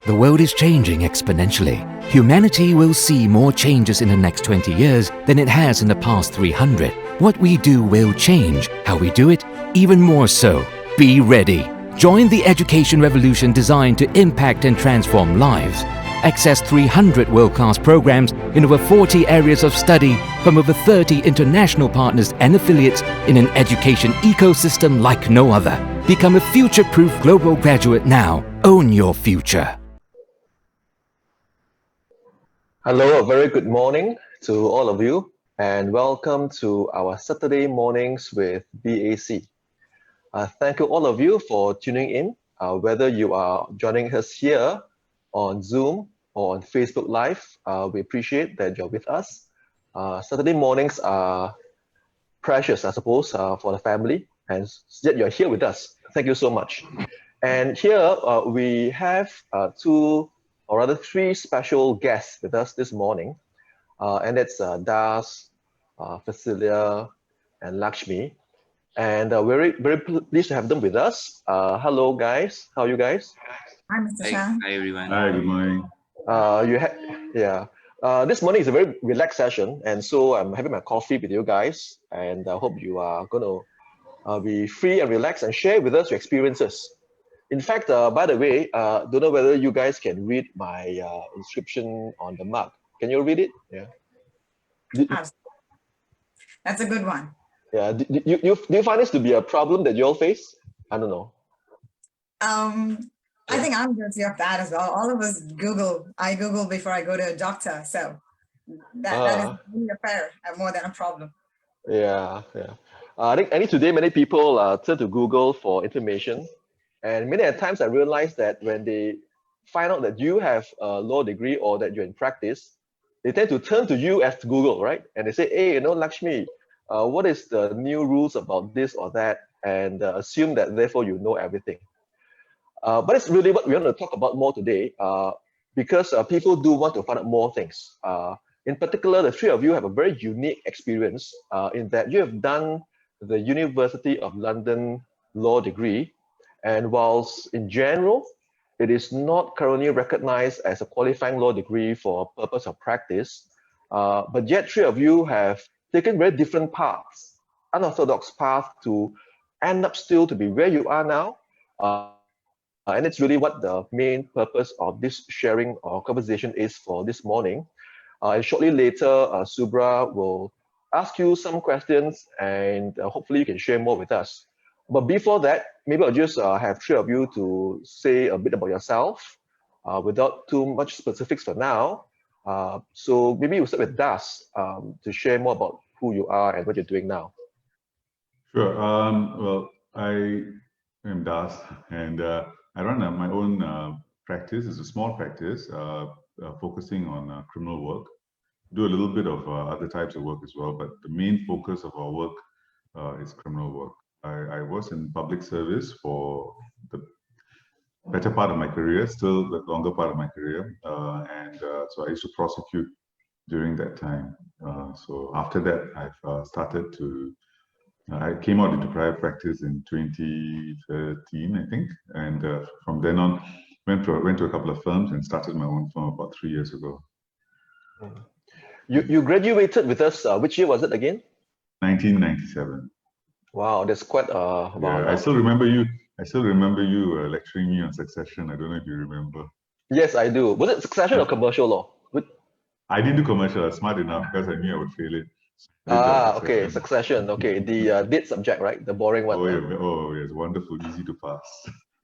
The world is changing exponentially. Humanity will see more changes in the next 20 years than it has in the past 300. What we do will change. How we do it, even more so. Be ready. Join the education revolution designed to impact and transform lives. Access 300 world-class programs in over 40 areas of study from over 30 international partners and affiliates in an education ecosystem like no other. Become a future-proof global graduate now. Own your future. Hello, a very good morning to all of you, and welcome to our Saturday mornings with BAC. Thank you all of you for tuning in, whether you are joining us here on Zoom or on Facebook Live. We appreciate that you're with us. Saturday mornings are precious, I suppose, for the family, and yet you're here with us. Thank you so much. And here we have three special guests with us this morning, and it's Das, Facilia, and Lakshmi. And we're very pleased to have them with us. Hello, guys. How are you guys? Hi, Mr. Shah. Hi, everyone. Hi, good morning. This morning is a very relaxed session, and so I'm having my coffee with you guys, and I hope you are going to be free and relaxed and share with us your experiences. In fact, by the way, don't know whether you guys can read my inscription on the mug. Can you read it? Yeah. That's a good one. Yeah. Do you find this to be a problem that you all face? I don't know. I think I'm guilty of that as well. All of us Google. I Google before I go to a doctor, so that is really a fair more than a problem. Yeah. I think today many people turn to Google for information. And many times I realize that when they find out that you have a law degree or that you're in practice, they tend to turn to you as Google, right? And they say, hey, Lakshmi, what is the new rules about this or that? And assume that therefore you know everything. But it's really what we want to talk about more today, because people do want to find out more things. In particular, the three of you have a very unique experience in that you have done the University of London law degree. And whilst in general, it is not currently recognized as a qualifying law degree for purpose of practice, but yet three of you have taken very different paths, unorthodox paths to end up still to be where you are now. And it's really what the main purpose of this sharing or conversation is for this morning. And shortly later, Subra will ask you some questions, and hopefully you can share more with us. But before that, maybe I'll just have three of you to say a bit about yourself without too much specifics for now. So maybe we'll start with Das to share more about who you are and what you're doing now. Sure. Well, I am Das, and I run my own practice. It's a small practice focusing on criminal work. Do a little bit of other types of work as well, but the main focus of our work is criminal work. I was in public service for the better part of my career, still the longer part of my career, and so I used to prosecute during that time. So after that, I've started to. I came out into private practice in 2013, I think, and from then on, went to a couple of firms and started my own firm about 3 years ago. You graduated with us. Which year was it again? 1997. Wow, that's quite I still remember you. I still remember you lecturing me on succession. I don't know if you remember. Yes, I do. Was it succession or commercial law? I didn't do commercial. I was smart enough because I knew I would fail it. Okay, succession. Okay, the date subject, right? The boring one. Oh, yes, wonderful, easy to pass.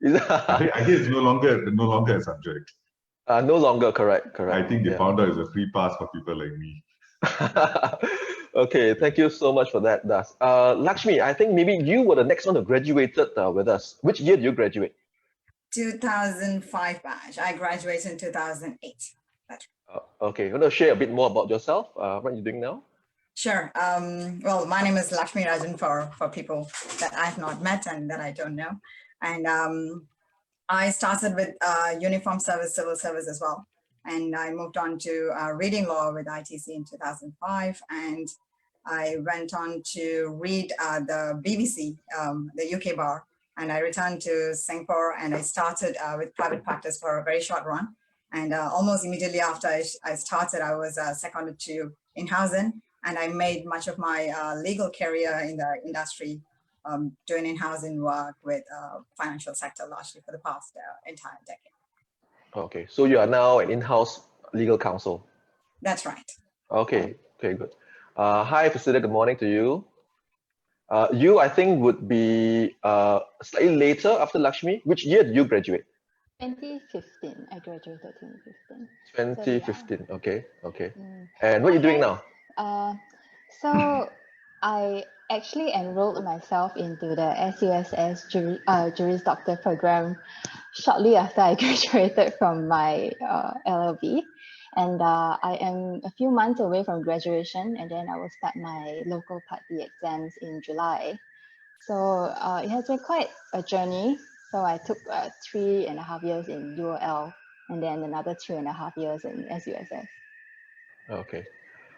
I think it's no longer a subject. No longer, correct. I think they found out it's a free pass for people like me. Okay, thank you so much for that, Das. Lakshmi, I think maybe you were the next one who graduated with us. Which year did you graduate? 2005 batch. I graduated in 2008. Okay, you want to share a bit more about yourself? What you're doing now? Sure. Well, my name is Lakshmi Rajan for people that I've not met and that I don't know. And I started with uniform service, civil service as well. And I moved on to reading law with ITC in 2005. And I went on to read the BBC, the UK bar, and I returned to Singapore, and I started with private practice for a very short run. And almost immediately after I started, I was seconded to in-housing, and I made much of my legal career in the industry, doing in-housing work with financial sector largely for the past entire decade. Okay, so you are now an in-house legal counsel. That's right. Okay, okay, good. Hi, Priscilla, good morning to you. You, I think, would be slightly later after Lakshmi. Which year did you graduate? 2015. I graduated 2015. 2015, okay, okay. Mm. And what are you doing now? So I actually enrolled myself into the SUSS Juris Doctor program shortly after I graduated from my LLB. And I am a few months away from graduation, and then I will start my local Part B exams in July. So it has been quite a journey. So I took 3.5 years in UOL, and then another 2.5 years in SUSS. Okay.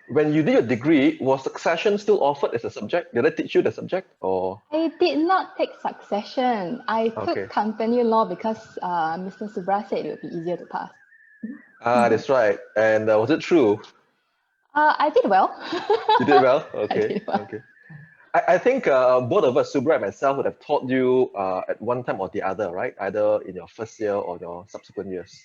When you did your degree, was succession still offered as a subject? Did I teach you the subject, or? I did not take succession. I Okay. took company law because Mr. Subra said it would be easier to pass. Ah, that's right. And was it true? I did well. You did well? I Okay, did well. okay. I think both of us, Subra and myself, would have taught you at one time or the other, right? Either in your first year or your subsequent years.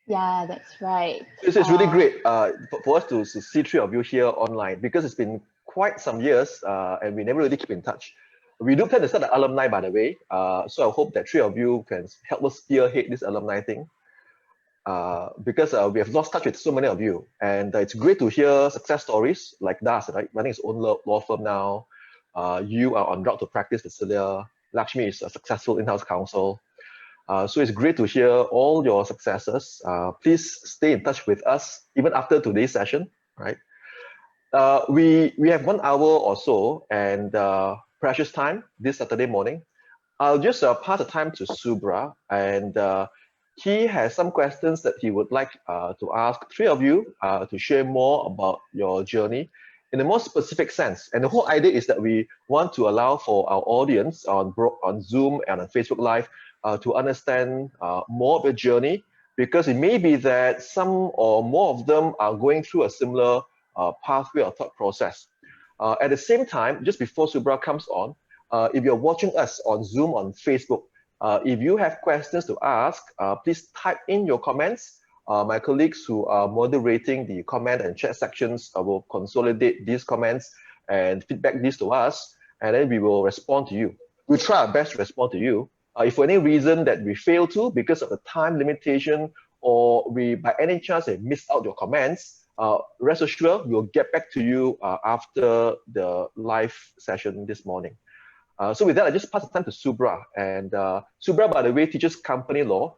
Yeah, that's right. It's really great for us to see three of you here online, because it's been quite some years and we never really keep in touch. We do plan to start an alumni, by the way. So I hope that three of you can help us spearhead this alumni thing. Because we have lost touch with so many of you, and it's great to hear success stories like Das, right? Running his own law firm now. You are on route to practice, Cecilia. Lakshmi is a successful in-house counsel. So it's great to hear all your successes. Please stay in touch with us even after today's session, right? We have 1 hour or so and precious time this Saturday morning. I'll just pass the time to Subra, and he has some questions that he would like to ask three of you to share more about your journey in a more specific sense. And the whole idea is that we want to allow for our audience on Zoom and on Facebook Live to understand more of your journey, because it may be that some or more of them are going through a similar pathway or thought process. At the same time, just before Subra comes on, if you're watching us on Zoom, on Facebook, if you have questions to ask, please type in your comments. My colleagues who are moderating the comment and chat sections will consolidate these comments and feedback these to us, and then we will respond to you. We'll try our best to respond to you. If for any reason that we fail to, because of the time limitation, or we by any chance have missed out your comments, rest assured we'll get back to you after the live session this morning. So with that, I just pass the time to Subra. And Subra, by the way, teaches company law,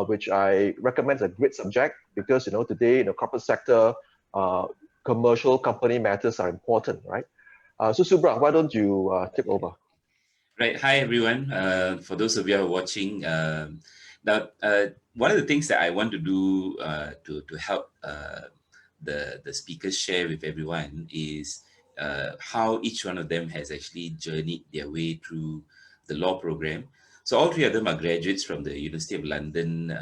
which I recommend is a great subject, because today in the corporate sector, commercial company matters are important, right? So Subra, why don't you take over? Right. Hi, everyone. For those of you who are watching, now one of the things that I want to do to help the speakers share with everyone is how each one of them has actually journeyed their way through the law program. So all three of them are graduates from the University of London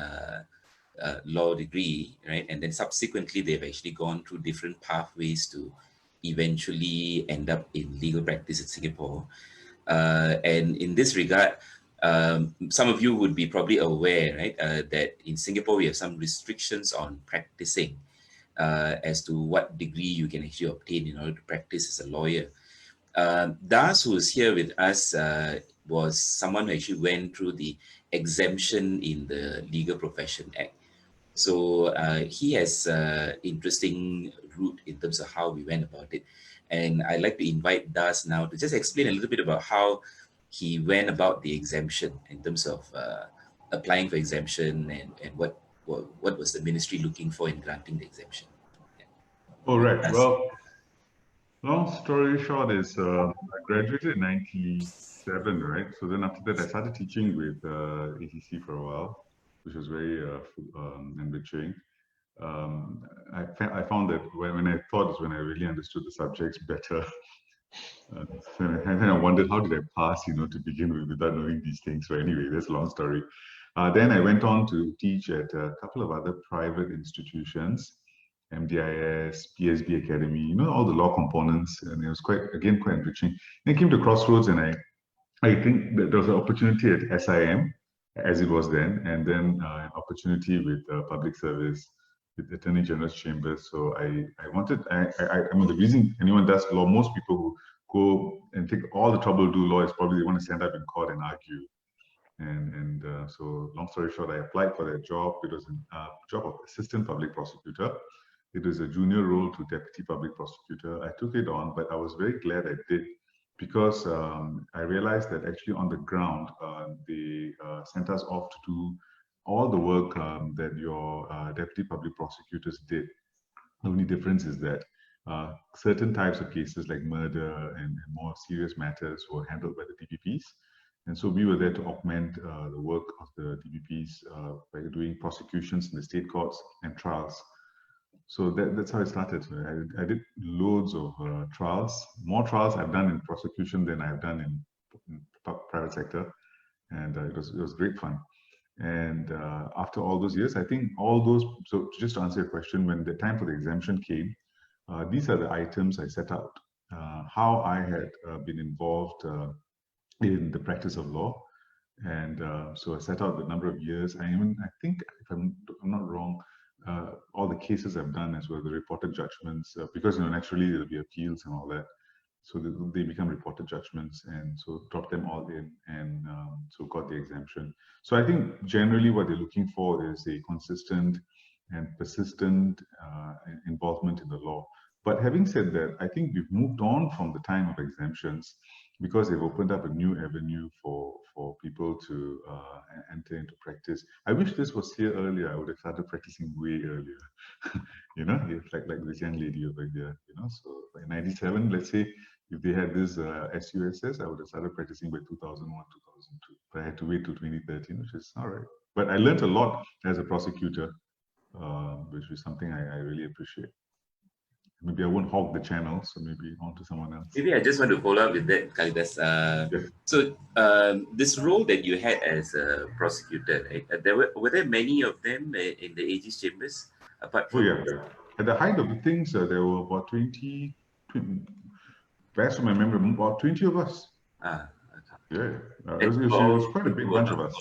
law degree, right? And then subsequently, they've actually gone through different pathways to eventually end up in legal practice in Singapore. And in this regard, some of you would be probably aware, right, that in Singapore, we have some restrictions on practicing as to what degree you can actually obtain in order to practice as a lawyer. Das, who is here with us, was someone who actually went through the exemption in the Legal Profession Act. So he has an interesting route in terms of how we went about it. And I'd like to invite Das now to just explain a little bit about how he went about the exemption in terms of applying for exemption, and what was the ministry looking for in granting the exemption. All right. Well, long story short is I graduated in 97, right? So then after that, I started teaching with ACC for a while, which was very enriching. I found that when I taught is when I really understood the subjects better. And then I wondered, how did I pass, to begin with, without knowing these things? So anyway, that's a long story. Then I went on to teach at a couple of other private institutions, MDIS, PSB Academy, all the law components, and it was quite enriching. Then I came to Crossroads, and I think that there was an opportunity at SIM, as it was then, and then an opportunity with public service, with Attorney General's Chambers. So I mean, the reason anyone does law, most people who go and take all the trouble to do law is probably they want to stand up in court and argue. And so long story short, I applied for that job. It was a job of assistant public prosecutor. It was a junior role to deputy public prosecutor. I took it on, but I was very glad I did, because I realized that actually on the ground, they sent us off to do all the work that your deputy public prosecutors did. The only difference is that certain types of cases like murder and more serious matters were handled by the DPPs. And so we were there to augment the work of the DPPs by doing prosecutions in the state courts and trials. So that's how it started. So I did loads of trials, more trials I've done in prosecution than I've done in private sector. And it was great fun. And after all those years, I think so just to answer your question, when the time for the exemption came, these are the items I set out, how I had been involved in the practice of law. And so I set out the number of years. I think, if I'm not wrong, all the cases I've done as well, the reported judgments, because naturally there'll be appeals and all that. So they become reported judgments, and so drop them all in, and so got the exemption. So I think generally what they're looking for is a consistent and persistent involvement in the law. But having said that, I think we've moved on from the time of exemptions, because they've opened up a new avenue for people to enter into practice. I wish this was here earlier. I would have started practicing way earlier. Like this young lady over here. So in '97, let's say, if they had this SUSS, I would have started practicing by 2001, 2002. But I had to wait till 2013, which is all right. But I learned a lot as a prosecutor, which is something I really appreciate. Maybe I won't hog the channel, so maybe on to someone else. Maybe I just want to follow up with that, Kalidas. Yes. So this role that you had as a prosecutor, right? Were there many of them in the AG's chambers? Apart from At the height of the things, there were about 20, best of my memory, about 20 of us. Okay. Yeah, it was quite a big bunch of us.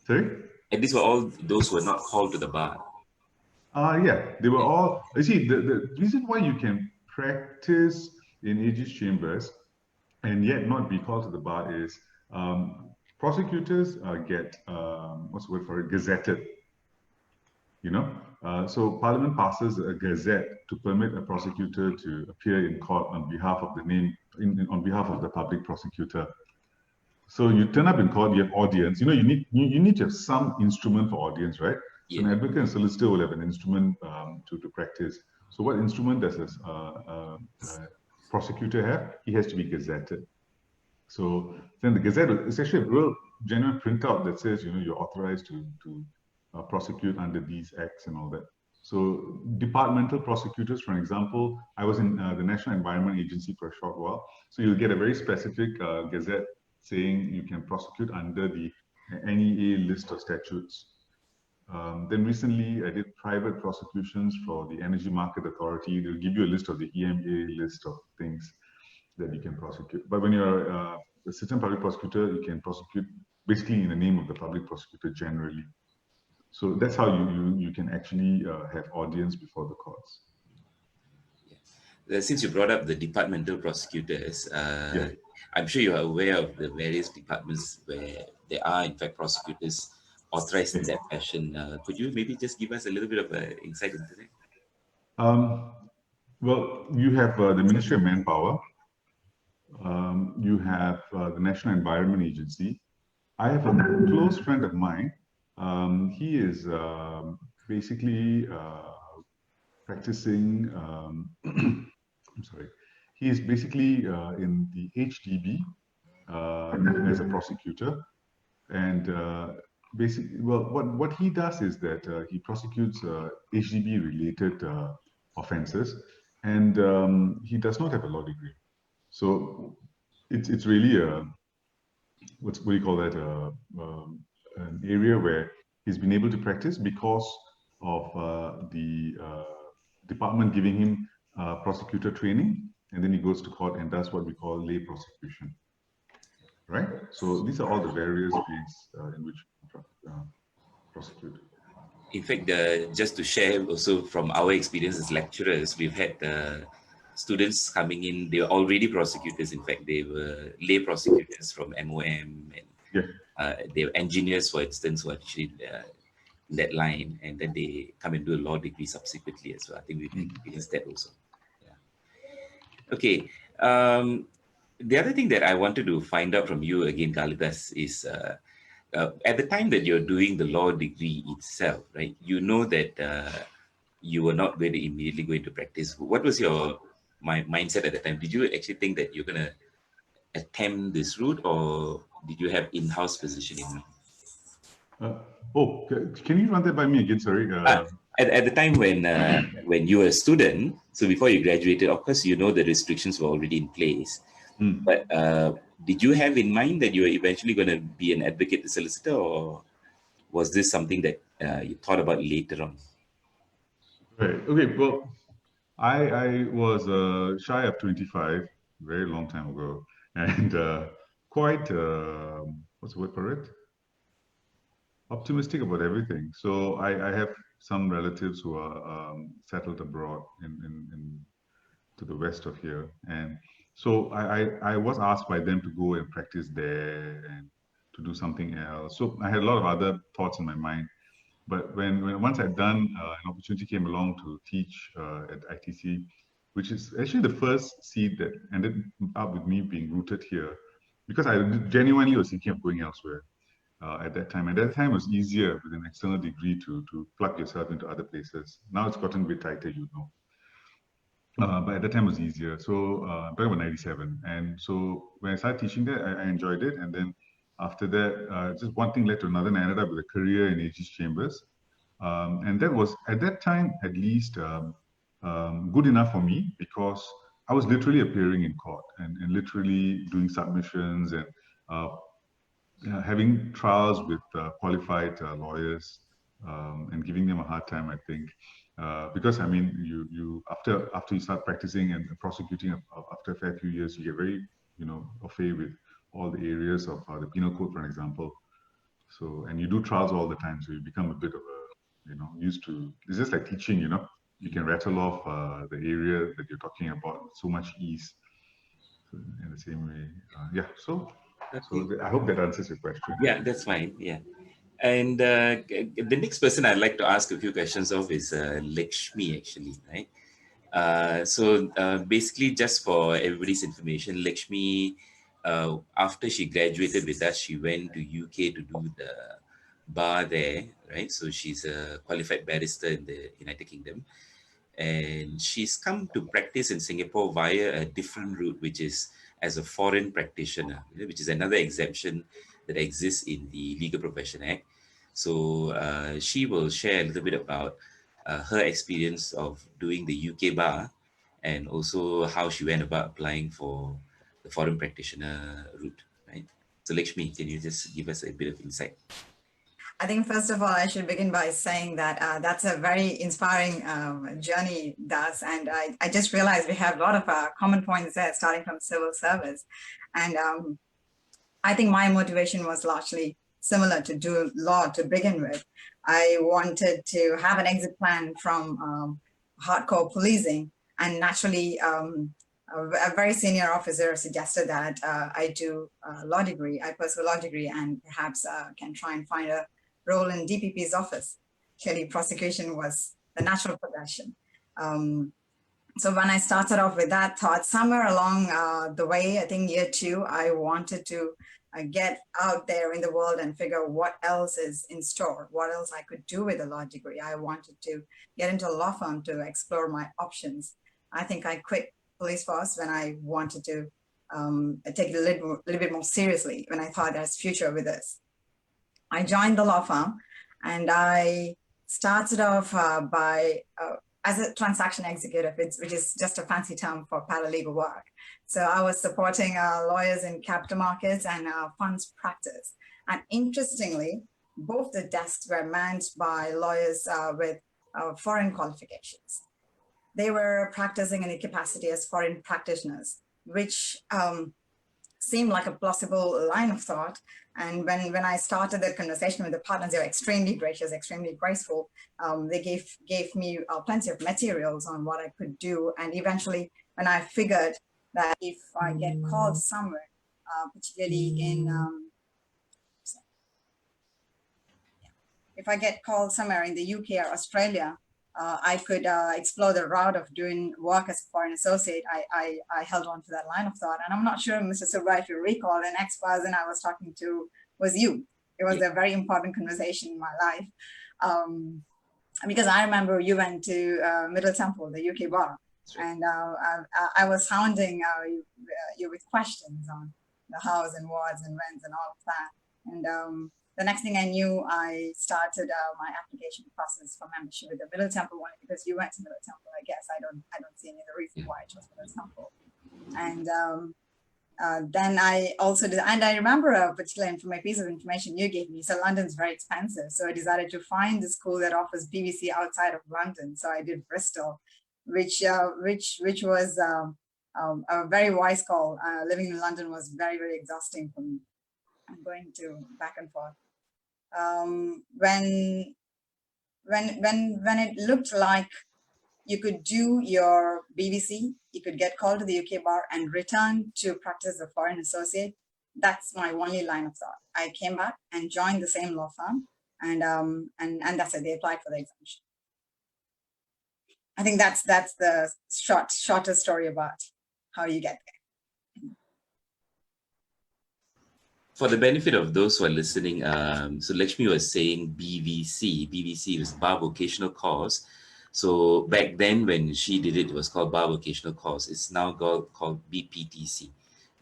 Sorry? And these were all those who were not called to the bar. Yeah, they were all. You see, the reason why you can practice in AG's chambers and yet not be called to the bar is prosecutors get what's the word for it? Gazetted. So Parliament passes a gazette to permit a prosecutor to appear in court on behalf of on behalf of the public prosecutor. So you turn up in court, you have audience. You need to have some instrument for audience, right? So an advocate and solicitor will have an instrument to practice. So what instrument does a prosecutor have? He has to be gazetted. So then the gazette is actually a real genuine printout that says, you're authorized to prosecute under these acts and all that. So departmental prosecutors, for example, I was in the National Environment Agency for a short while. So you'll get a very specific gazette saying you can prosecute under the NEA list of statutes. Then recently I did private prosecutions for the Energy Market Authority. They'll give you a list of the EMA list of things that you can prosecute. But when you're a assistant public prosecutor, you can prosecute basically in the name of the public prosecutor generally. So that's how you can actually have audience before the courts. Since you brought up the departmental prosecutors, I'm sure you are aware of the various departments where there are, in fact, prosecutors authorized in that fashion. Could you maybe just give us a little bit of insight into that? Well, you have the Ministry of Manpower. You have the National Environment Agency. I have a close friend of mine. He is basically practicing, I'm sorry, he is basically in the HDB as a prosecutor. And basically, well, what he does is that he prosecutes HDB related offenses, and he does not have a law degree. So it's really a, what do you call that, an area where he's been able to practice because of the department giving him prosecutor training, and then he goes to court and does what we call lay prosecution, right? So these are all the various ways in which prosecute. In fact, just to share also from our experience as lecturers, we've had students coming in, they were already prosecutors. In fact, they were lay prosecutors from MOM, and Yeah. they were engineers, for instance, who are actually in that line, and then they come and do a law degree subsequently as well. I think we've experienced that also. Yeah. Okay. The other thing that I wanted to find out from you again, Kalidas, is at the time that you're doing the law degree itself, right? You know that you were not going to immediately go into practice. What was your mindset at the time? Did you actually think that you're going to attempt this route, or did you have in-house position in mind? Can you run that by me again? Sorry. At the time when you were a student, so before you graduated, of course, you know the restrictions were already in place. But did you have in mind that you were eventually going to be an advocate solicitor, or was this something that you thought about later on? Right. Okay. Well, I was shy of 25, very long time ago, and quite what's the word for it? Optimistic about everything. So I have some relatives who are settled abroad in to the west of here, and so I was asked by them to go and practice there and to do something else. So I had a lot of other thoughts in my mind. But when once I'd done, an opportunity came along to teach at ITC, which is actually the first seed that ended up with me being rooted here, because I genuinely was thinking of going elsewhere at that time. At that time, it was easier with an external degree to plug yourself into other places. Now it's gotten a bit tighter, you know. But at that time it was easier. So back in 97. And so when I started teaching there, I enjoyed it. And then after that, just one thing led to another, and I ended up with a career in AG's chambers. And that was, at that time, at least good enough for me, because I was literally appearing in court and literally doing submissions and having trials with qualified lawyers and giving them a hard time, I think. Because I mean, you after you start practicing and prosecuting after a fair few years, you get very, au fait with all the areas of the penal code, for example. So, and you do trials all the time, so you become a bit of a, used to. It's just like teaching, you can rattle off the area that you're talking about with so much ease. So in the same way, yeah. So I hope that answers your question. Yeah, that's fine. Yeah. And the next person I'd like to ask a few questions of is Lakshmi, actually, right? So basically, just for everybody's information, Lakshmi, after she graduated with us, she went to UK to do the bar there, right? So she's a qualified barrister in the United Kingdom. And she's come to practice in Singapore via a different route, which is as a foreign practitioner, which is another exemption that exists in the Legal Profession Act. So she will share a little bit about her experience of doing the UK bar, and also how she went about applying for the foreign practitioner route, right? So Lakshmi, can you just give us a bit of insight? I think first of all, I should begin by saying that that's a very inspiring journey, Das. And I just realized we have a lot of common points there, starting from civil service. And I think my motivation was largely similar to do law to begin with. I wanted to have an exit plan from hardcore policing, and naturally, a very senior officer suggested that I do a law degree, I pursue a law degree, and perhaps can try and find a role in DPP's office. Clearly, prosecution was the natural progression. So when I started off with that thought, somewhere along the way, I think year 2, I wanted to get out there in the world and figure what else is in store, what else I could do with a law degree. I wanted to get into a law firm to explore my options. I think I quit police force when I wanted to take it a little bit more seriously, when I thought there's future with this. I joined the law firm, and I started off by as a transaction executive, which is just a fancy term for paralegal work. So I was supporting lawyers in capital markets and funds practice. And interestingly, both the desks were manned by lawyers with foreign qualifications. They were practicing in the capacity as foreign practitioners, which seemed like a plausible line of thought. And when I started the conversation with the partners, they were extremely gracious, extremely graceful. They gave me plenty of materials on what I could do. And eventually, when I figured that if I get called somewhere, particularly in, if I get called somewhere in the UK or Australia, I could explore the route of doing work as a foreign associate. I held on to that line of thought. And I'm not sure, Mr. Subra, if you recall, the next person I was talking to was you. It was a very important conversation in my life. Because I remember you went to Middle Temple, the UK bar. And I was hounding you with questions on the hows and whats and whens and all of that. And the next thing I knew, I started my application process for membership with the Middle Temple one, because you went to Middle Temple. I guess I don't see any other reason why it was Middle Temple. And then I also did, and I remember a particular piece of information you gave me. So London's very expensive, so I decided to find the school that offers BBC outside of London. So I did Bristol, which was a very wise call. Living in London was very, very exhausting for me. I'm going to back and forth. When it looked like you could do your BBC, you could get called to the UK bar and return to practice as a foreign associate, that's my only line of thought. I came back and joined the same law firm, and that's it. They applied for the exemption. I think that's the shorter story about how you get there. For the benefit of those who are listening, so Lakshmi was saying BVC. BVC was Bar Vocational Course. So back then when she did it, it was called Bar Vocational Course. It's now called BPTC,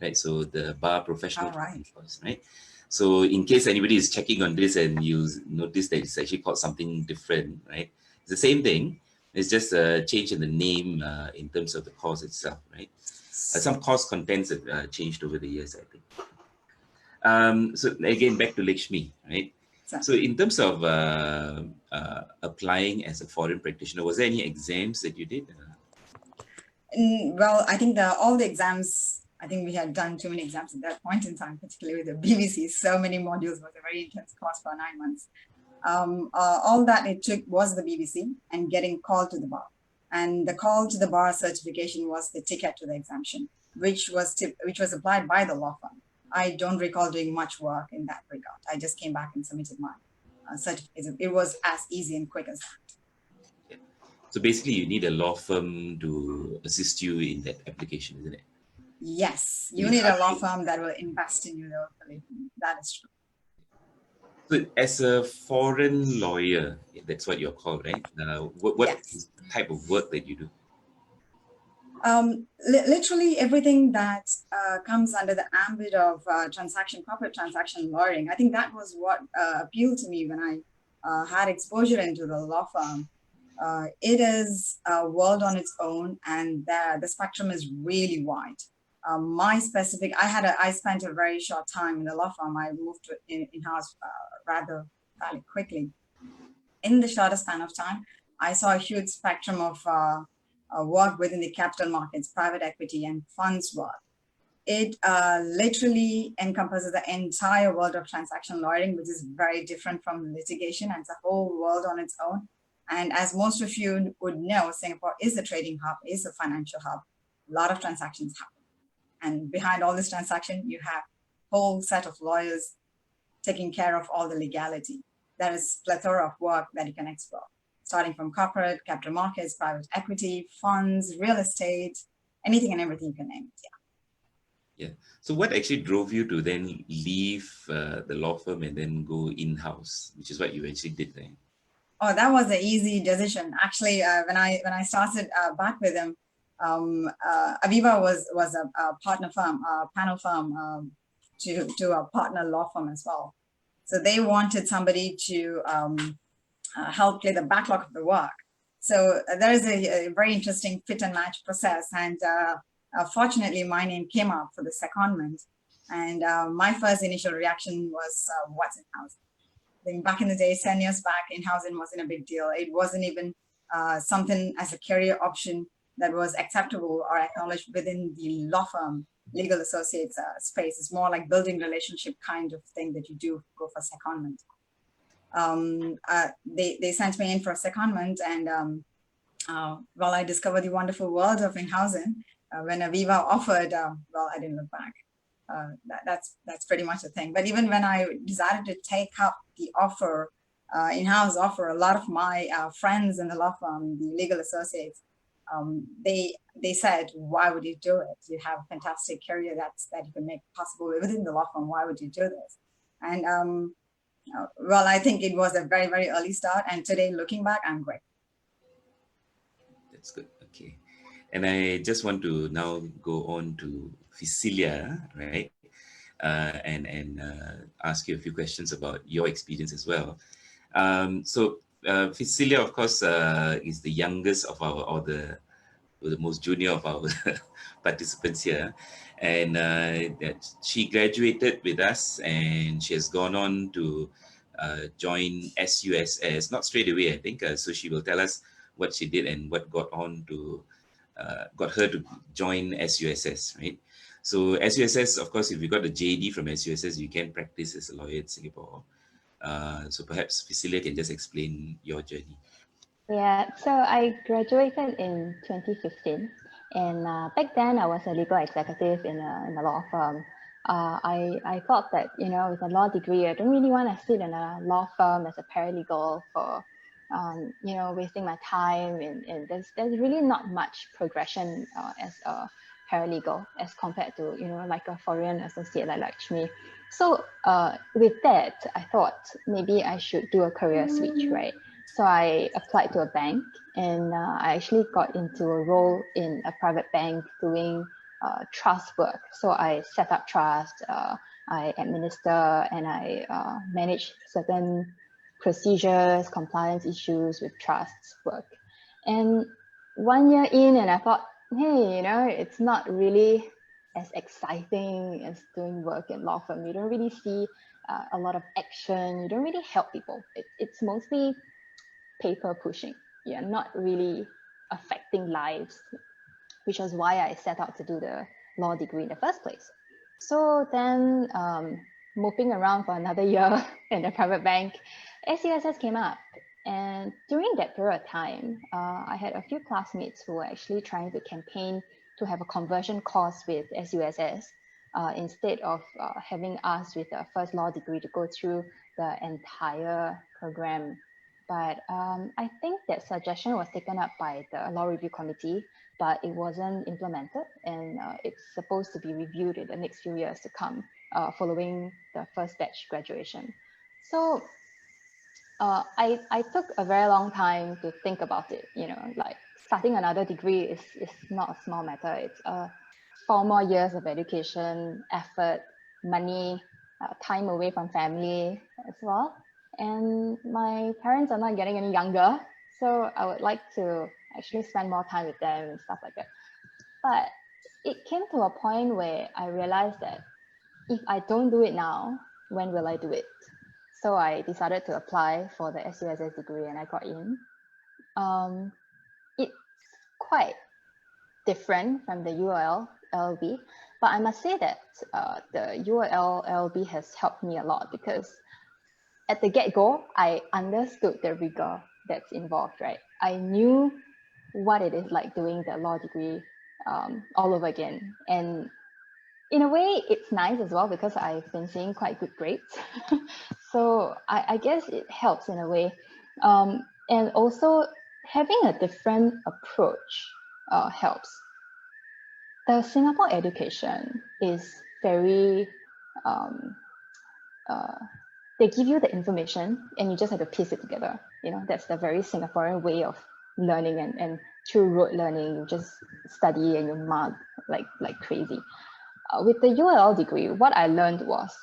right? So the Bar Professional Training Course, right? So in case anybody is checking on this and you notice that it's actually called something different, right? It's the same thing. It's just a change in the name in terms of the course itself, right? Some course contents have changed over the years, I think. So again, back to Lakshmi, right? So in terms of applying as a foreign practitioner, was there any exams that you did? Well, I think all the exams, I think we had done too many exams at that point in time, particularly with the BBC. So many modules, was a very intense course for 9 months. All that it took was the BBC and getting called to the bar. And the call to the bar certification was the ticket to the exemption, which was applied by the law firm. I don't recall doing much work in that regard. I just came back and submitted my certificate. It was as easy and quick as that. Yeah. So basically, you need a law firm to assist you in that application, isn't it? Yes, you need a law firm that will invest in you locally. That is true. So as a foreign lawyer, that's what you're called, right? What type of work that you do? Literally everything that comes under the ambit of corporate transaction lawyering. I think that was what appealed to me when I had exposure into the law firm. It is a world on its own, and the spectrum is really wide. I spent a very short time in the law firm. I moved to in-house rather fairly quickly. In the shorter span of time, I saw a huge spectrum of work within the capital markets, private equity, and funds work. It literally encompasses the entire world of transaction lawyering, which is very different from litigation, and it's a whole world on its own. And as most of you would know, Singapore is a trading hub, is a financial hub. A lot of transactions happen. And behind all this transaction, you have a whole set of lawyers taking care of all the legality. There is a plethora of work that you can explore, starting from corporate, capital markets, private equity, funds, real estate, anything and everything you can name it. Yeah. So what actually drove you to then leave the law firm and then go in-house, which is what you actually did then? Oh, that was an easy decision. Actually, when I started back with him, Aviva was a partner firm, a panel firm to a partner law firm as well. So they wanted somebody to help clear the backlog of the work. So there is a very interesting fit and match process. And fortunately, my name came up for the secondment. And my first initial reaction was, what's in-housing? I think back in the day, 10 years back, in-housing wasn't a big deal. It wasn't even something as a career option that was acceptable or acknowledged within the law firm, legal associates space. It's more like building relationship kind of thing that you do go for secondment. They sent me in for a secondment, and well, I discovered the wonderful world of in-housing. When Aviva offered, well, I didn't look back. That's pretty much the thing. But even when I decided to take up the offer, in-house offer, a lot of my friends in the law firm, the legal associates, they said, why would you do it? You have a fantastic career that you can make possible within the law firm. Why would you do this? And well, I think it was a very, very early start. And today, looking back, I'm grateful. That's good. Okay. And I just want to now go on to Cecilia, right? And ask you a few questions about your experience as well. So Cecilia, of course, is the youngest of our, or the most junior of our participants here. And she graduated with us, and she has gone on to join SUSS, not straight away, I think. So she will tell us what she did and what got her to join SUSS, right? So SUSS, of course, if you got a JD from SUSS, you can practice as a lawyer in Singapore. So perhaps Cecilia can just explain your journey. Yeah, so I graduated in 2015, and back then I was a legal executive in a law firm. I thought that, you know, with a law degree, I don't really want to sit in a law firm as a paralegal for, you know, wasting my time. And there's really not much progression as a paralegal as compared to, you know, like a foreign associate like Lakshmi. So with that, I thought maybe I should do a career switch, right? So I applied to a bank, and I actually got into a role in a private bank doing trust work. So I set up trust, I administer, and I manage certain procedures, compliance issues with trusts work. And 1 year in, and I thought, hey, you know, it's not really as exciting as doing work in law firm. You don't really see a lot of action. You don't really help people. It's mostly paper pushing. You're not really affecting lives, which was why I set out to do the law degree in the first place. So then moping around for another year in the private bank, SUSS came up. And during that period of time, I had a few classmates who were actually trying to campaign to have a conversion course with SUSS instead of having us with a first law degree to go through the entire program. But I think that suggestion was taken up by the law review committee, but it wasn't implemented, and it's supposed to be reviewed in the next few years to come following the first batch graduation. So I took a very long time to think about it. You know, like starting another degree is not a small matter. It's 4 more years of education, effort, money, time away from family as well. And my parents are not getting any younger, so I would like to actually spend more time with them and stuff like that. But it came to a point where I realized that if I don't do it now, when will I do it? So I decided to apply for the SUSS degree, and I got in. It's quite different from the UOL LLB, but I must say that the UOL LLB has helped me a lot, because at the get-go, I understood the rigor that's involved, right? I knew what it is like doing the law degree all over again. And in a way, it's nice as well, because I've been seeing quite good grades. So I guess it helps in a way. And also having a different approach helps. The Singapore education is very, they give you the information and you just have to piece it together. You know, that's the very Singaporean way of learning, and through rote learning, you just study and you mark like crazy. With the ULL degree, what I learned was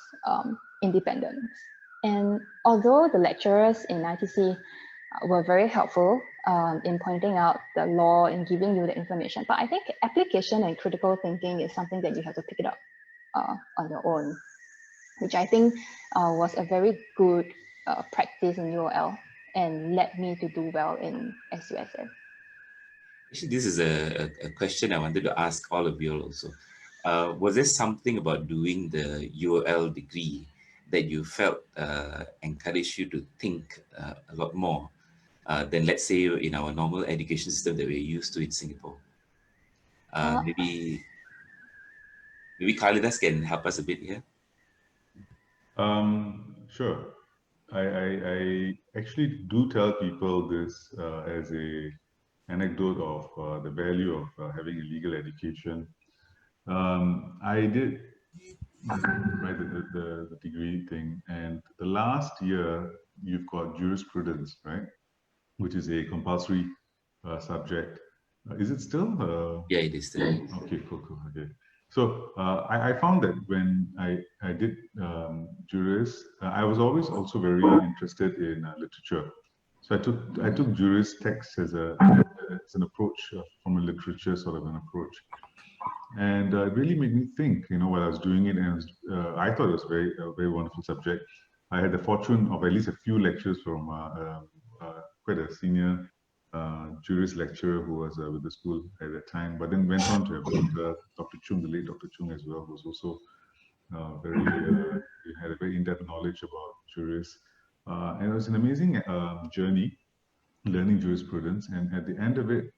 independence. And although the lecturers in ITC were very helpful in pointing out the law and giving you the information. But I think application and critical thinking is something that you have to pick it up on your own, which I think was a very good practice in UOL and led me to do well in SUSS. Actually, this is a question I wanted to ask all of you all also. Was there something about doing the UOL degree that you felt encouraged you to think a lot more than, let's say, in our normal education system that we're used to in Singapore? Maybe Kalidas can help us a bit here. Sure. I actually do tell people this as a anecdote of the value of having a legal education. I did write the degree thing, and the last year you've got jurisprudence, right, which is a compulsory subject. Is it still? Yeah, it is still. Okay, cool. Okay. So I found that when I did juris, I was always also very interested in literature. So I took juris text as an approach from a literature sort of an approach, and it really made me think. While I was doing it, and I thought it was a very wonderful subject. I had the fortune of at least a few lectures from quite a senior juris lecturer who was with the school at that time, but then went on to have Dr. Chung, the late Dr. Chung as well, who was also had a very in-depth knowledge about juris. And it was an amazing journey, learning jurisprudence. And at the end of it,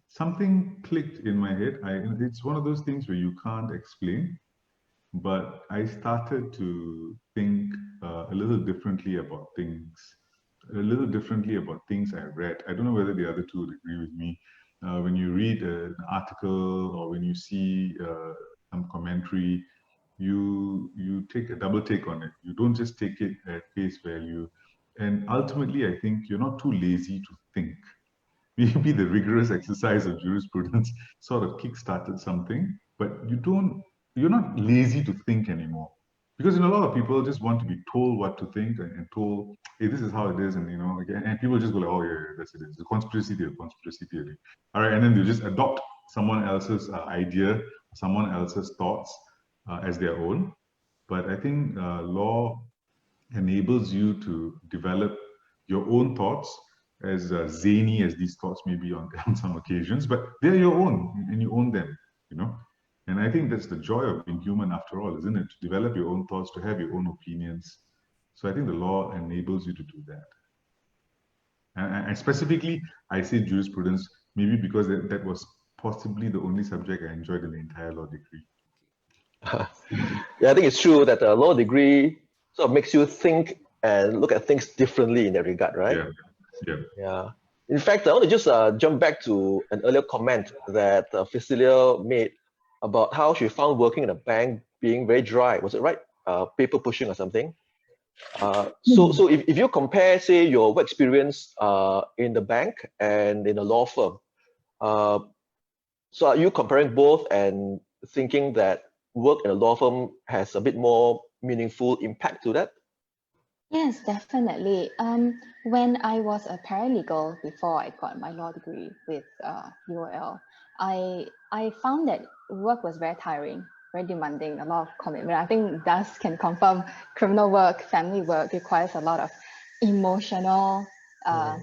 something clicked in my head. It's one of those things where you can't explain, but I started to think a little differently about things. I read. I don't know whether the other two would agree with me. When you read an article or when you see some commentary, you take a double take on it. You don't just take it at face value. And ultimately, I think you're not too lazy to think. Maybe the rigorous exercise of jurisprudence sort of kick-started something, but you're not lazy to think anymore. Because a lot of people just want to be told what to think and told, hey, this is how it is, and and people just go like, oh yeah, that's it. It's a conspiracy theory. All right, and then they just adopt someone else's idea, someone else's thoughts as their own. But I think law enables you to develop your own thoughts, as zany as these thoughts may be on some occasions, but they're your own, and you own them. And I think that's the joy of being human after all, isn't it? To develop your own thoughts, to have your own opinions. So I think the law enables you to do that. And specifically, I say jurisprudence, maybe because that was possibly the only subject I enjoyed in the entire law degree. Yeah, I think it's true that a law degree sort of makes you think and look at things differently in that regard, right? Yeah. In fact, I want to just jump back to an earlier comment that Cecilia made about how she found working in a bank being very dry. Was it right? Paper pushing or something. So if you compare, say, your work experience in the bank and in a law firm, so are you comparing both and thinking that work in a law firm has a bit more meaningful impact to that? Yes, definitely. When I was a paralegal before I got my law degree with UOL, I found that work was very tiring, very demanding, a lot of commitment. I think Das can confirm criminal work, family work requires a lot of emotional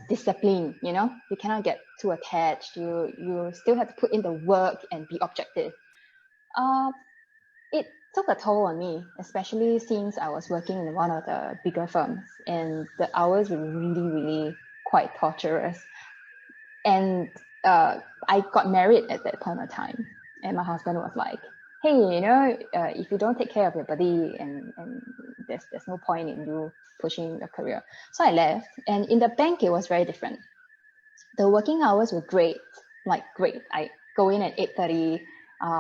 discipline. You cannot get too attached. You still have to put in the work and be objective. It took a toll on me, especially since I was working in one of the bigger firms, and the hours were really, really quite torturous. And I got married at that point of time, and my husband was like, hey, if you don't take care of your body, and there's no point in you pushing your career. So I left, and in the bank, it was very different. The working hours were great. I go in at 8:30,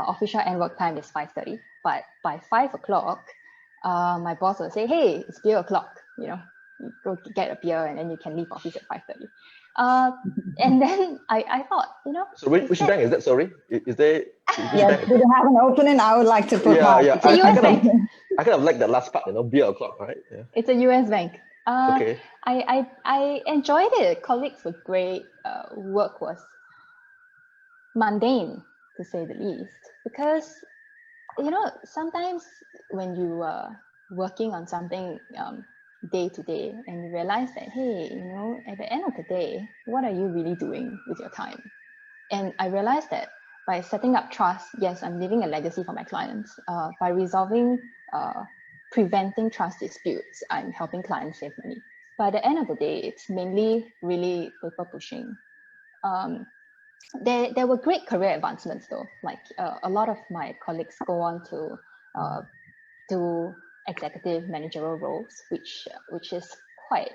official end work time is 5:30, but by 5 o'clock, my boss will say, hey, it's beer o'clock, you go get a beer and then you can leave office at 5:30. And then I thought, So which bank is that? Sorry, is there? Yes, do you have an opening? I would like to put Yeah. It's a US bank. I kind of like the last part, beer o'clock, right? Yeah. It's a US bank. Okay. I enjoyed it. Colleagues were great. Work was mundane, to say the least, because sometimes when you are working on something day to day and you realize that, hey, at the end of the day, what are you really doing with your time? And I realized that by setting up trust, yes, I'm leaving a legacy for my clients. By resolving, preventing trust disputes, I'm helping clients save money. By the end of the day, it's mainly really paper pushing. There were great career advancements though. Like a lot of my colleagues go on to do executive managerial roles, which is quite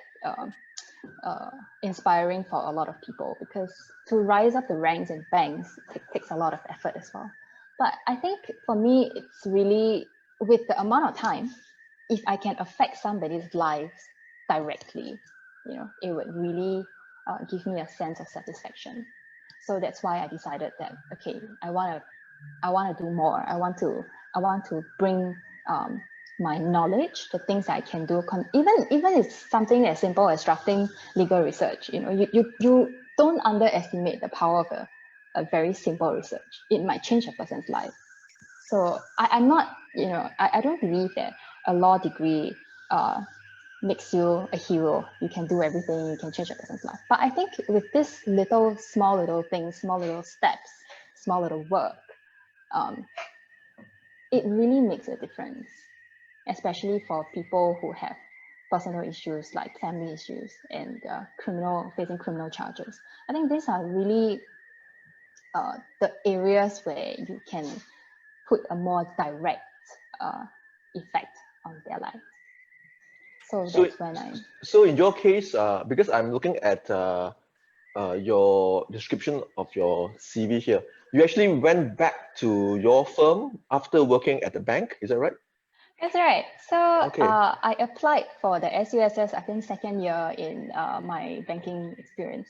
inspiring for a lot of people, because to rise up the ranks in banks takes a lot of effort as well. But I think for me, it's really with the amount of time, if I can affect somebody's lives directly, it would really give me a sense of satisfaction. So that's why I decided that, okay, I want to do more. I want to bring my knowledge, the things that I can do, even it's something as simple as drafting legal research. You don't underestimate the power of a very simple research. It might change a person's life. So I'm not, I don't believe that a law degree makes you a hero. You can do everything, you can change a person's life. But I think with this small little things, small little steps, small little work, it really makes a difference, especially for people who have personal issues like family issues and facing criminal charges. I think these are really the areas where you can put a more direct effect on their lives. So that's when I. So in your case, because I'm looking at your description of your CV here, you actually went back to your firm after working at the bank. Is that right? That's right. So Okay. I applied for the SUSS, I think second year in my banking experience.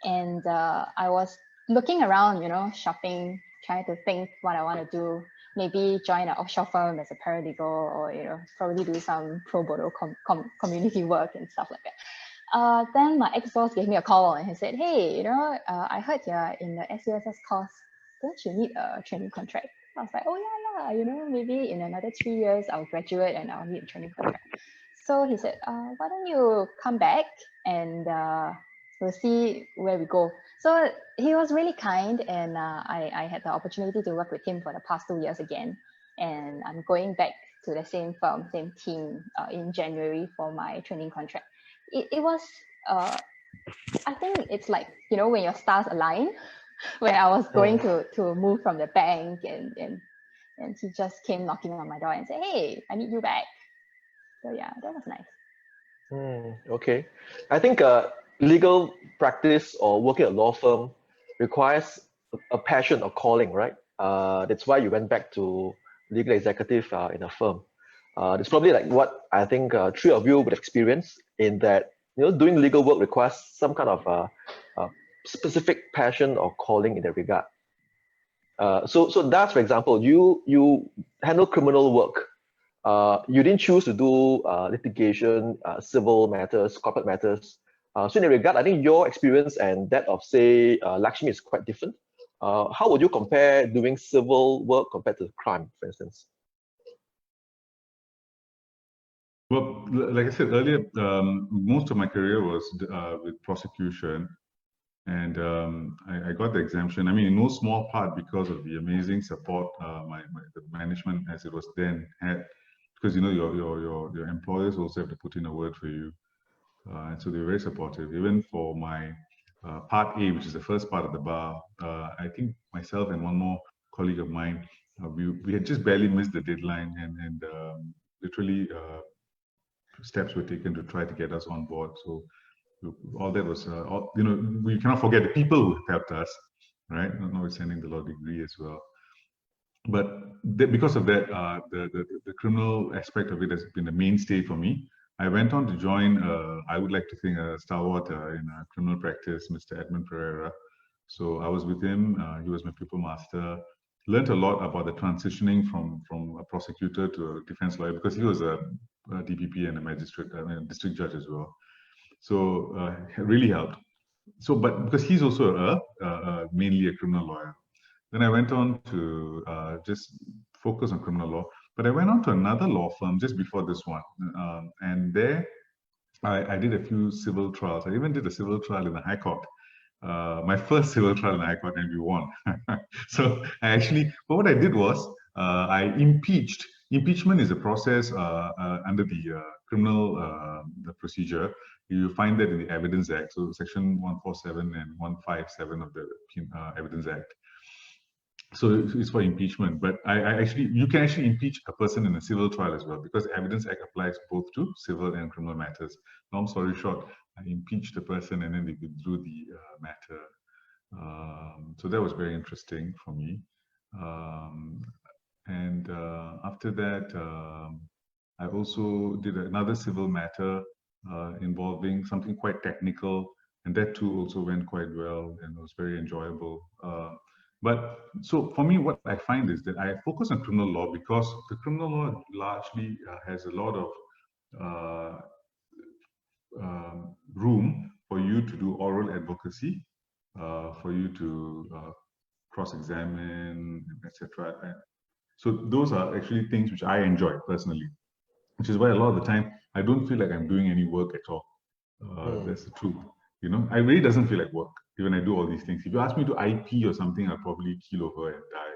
And I was looking around, shopping, trying to think what I want to do. Maybe join an offshore firm as a paralegal, or, probably do some pro bono community work and stuff like that. Then my ex-boss gave me a call and he said, hey, I heard you're in the SUSS course. Don't you need a training contract? I was like, oh yeah, maybe in another 3 years I'll graduate and I'll need a training contract. So he said, why don't you come back and we'll see where we go. So he was really kind, and I had the opportunity to work with him for the past 2 years again. And I'm going back to the same firm, same team in January for my training contract. It was, I think it's like, when your stars align, when I was going to move from the bank, and he just came knocking on my door and said, hey, I need you back. So yeah, that was nice. Okay. I think legal practice or working at a law firm requires a passion or calling, right? That's why you went back to legal executive in a firm. It's probably like what I think three of you would experience, in that doing legal work requires some kind of specific passion or calling in that regard. So that's, for example, you handle criminal work. You didn't choose to do litigation, civil matters, corporate matters. So in that regard, I think your experience and that of, say, Lakshmi is quite different. How would you compare doing civil work compared to crime, for instance? Well, like I said earlier, most of my career was with prosecution, and I got the exemption. I mean, in no small part because of the amazing support the management, as it was then, had, because your employers also have to put in a word for you, and so they were very supportive. Even for my part A, which is the first part of the bar, I think myself and one more colleague of mine, we had just barely missed the deadline, and literally steps were taken to try to get us on board. So all that was, we cannot forget the people who helped us, right? Notwithstanding the law degree as well. But because of that, the criminal aspect of it has been the mainstay for me. I went on to join, I would like to think, a stalwart in criminal practice, Mr. Edmund Pereira. So I was with him. He was my pupil master. Learned a lot about the transitioning from a prosecutor to a defense lawyer, because he was a DPP and a magistrate, district judge as well. So it really helped. So, but because he's also mainly a criminal lawyer, then I went on to just focus on criminal law. But I went on to another law firm just before this one, and there I did a few civil trials. I even did a civil trial in the High Court. My first civil trial in the High Court, and we won. So I actually, but what I did was I impeached. Impeachment is a process under the criminal the procedure. You find that in the Evidence Act, so Section 147 and 157 of the Evidence Act. So it's for impeachment, but you can actually impeach a person in a civil trial as well, because the Evidence Act applies both to civil and criminal matters. Long story short, I impeached the person and then they withdrew the matter. So that was very interesting for me. And after that, I also did another civil matter involving something quite technical, and that too also went quite well and was very enjoyable. But so for me, what I find is that I focus on criminal law because the criminal law largely has a lot of room for you to do oral advocacy, for you to cross-examine, etc. So those are actually things which I enjoy personally, which is why a lot of the time I don't feel like I'm doing any work at all. That's the truth. You know, I really doesn't feel like work when I do all these things. If you ask me to IP or something, I'll probably keel over and die,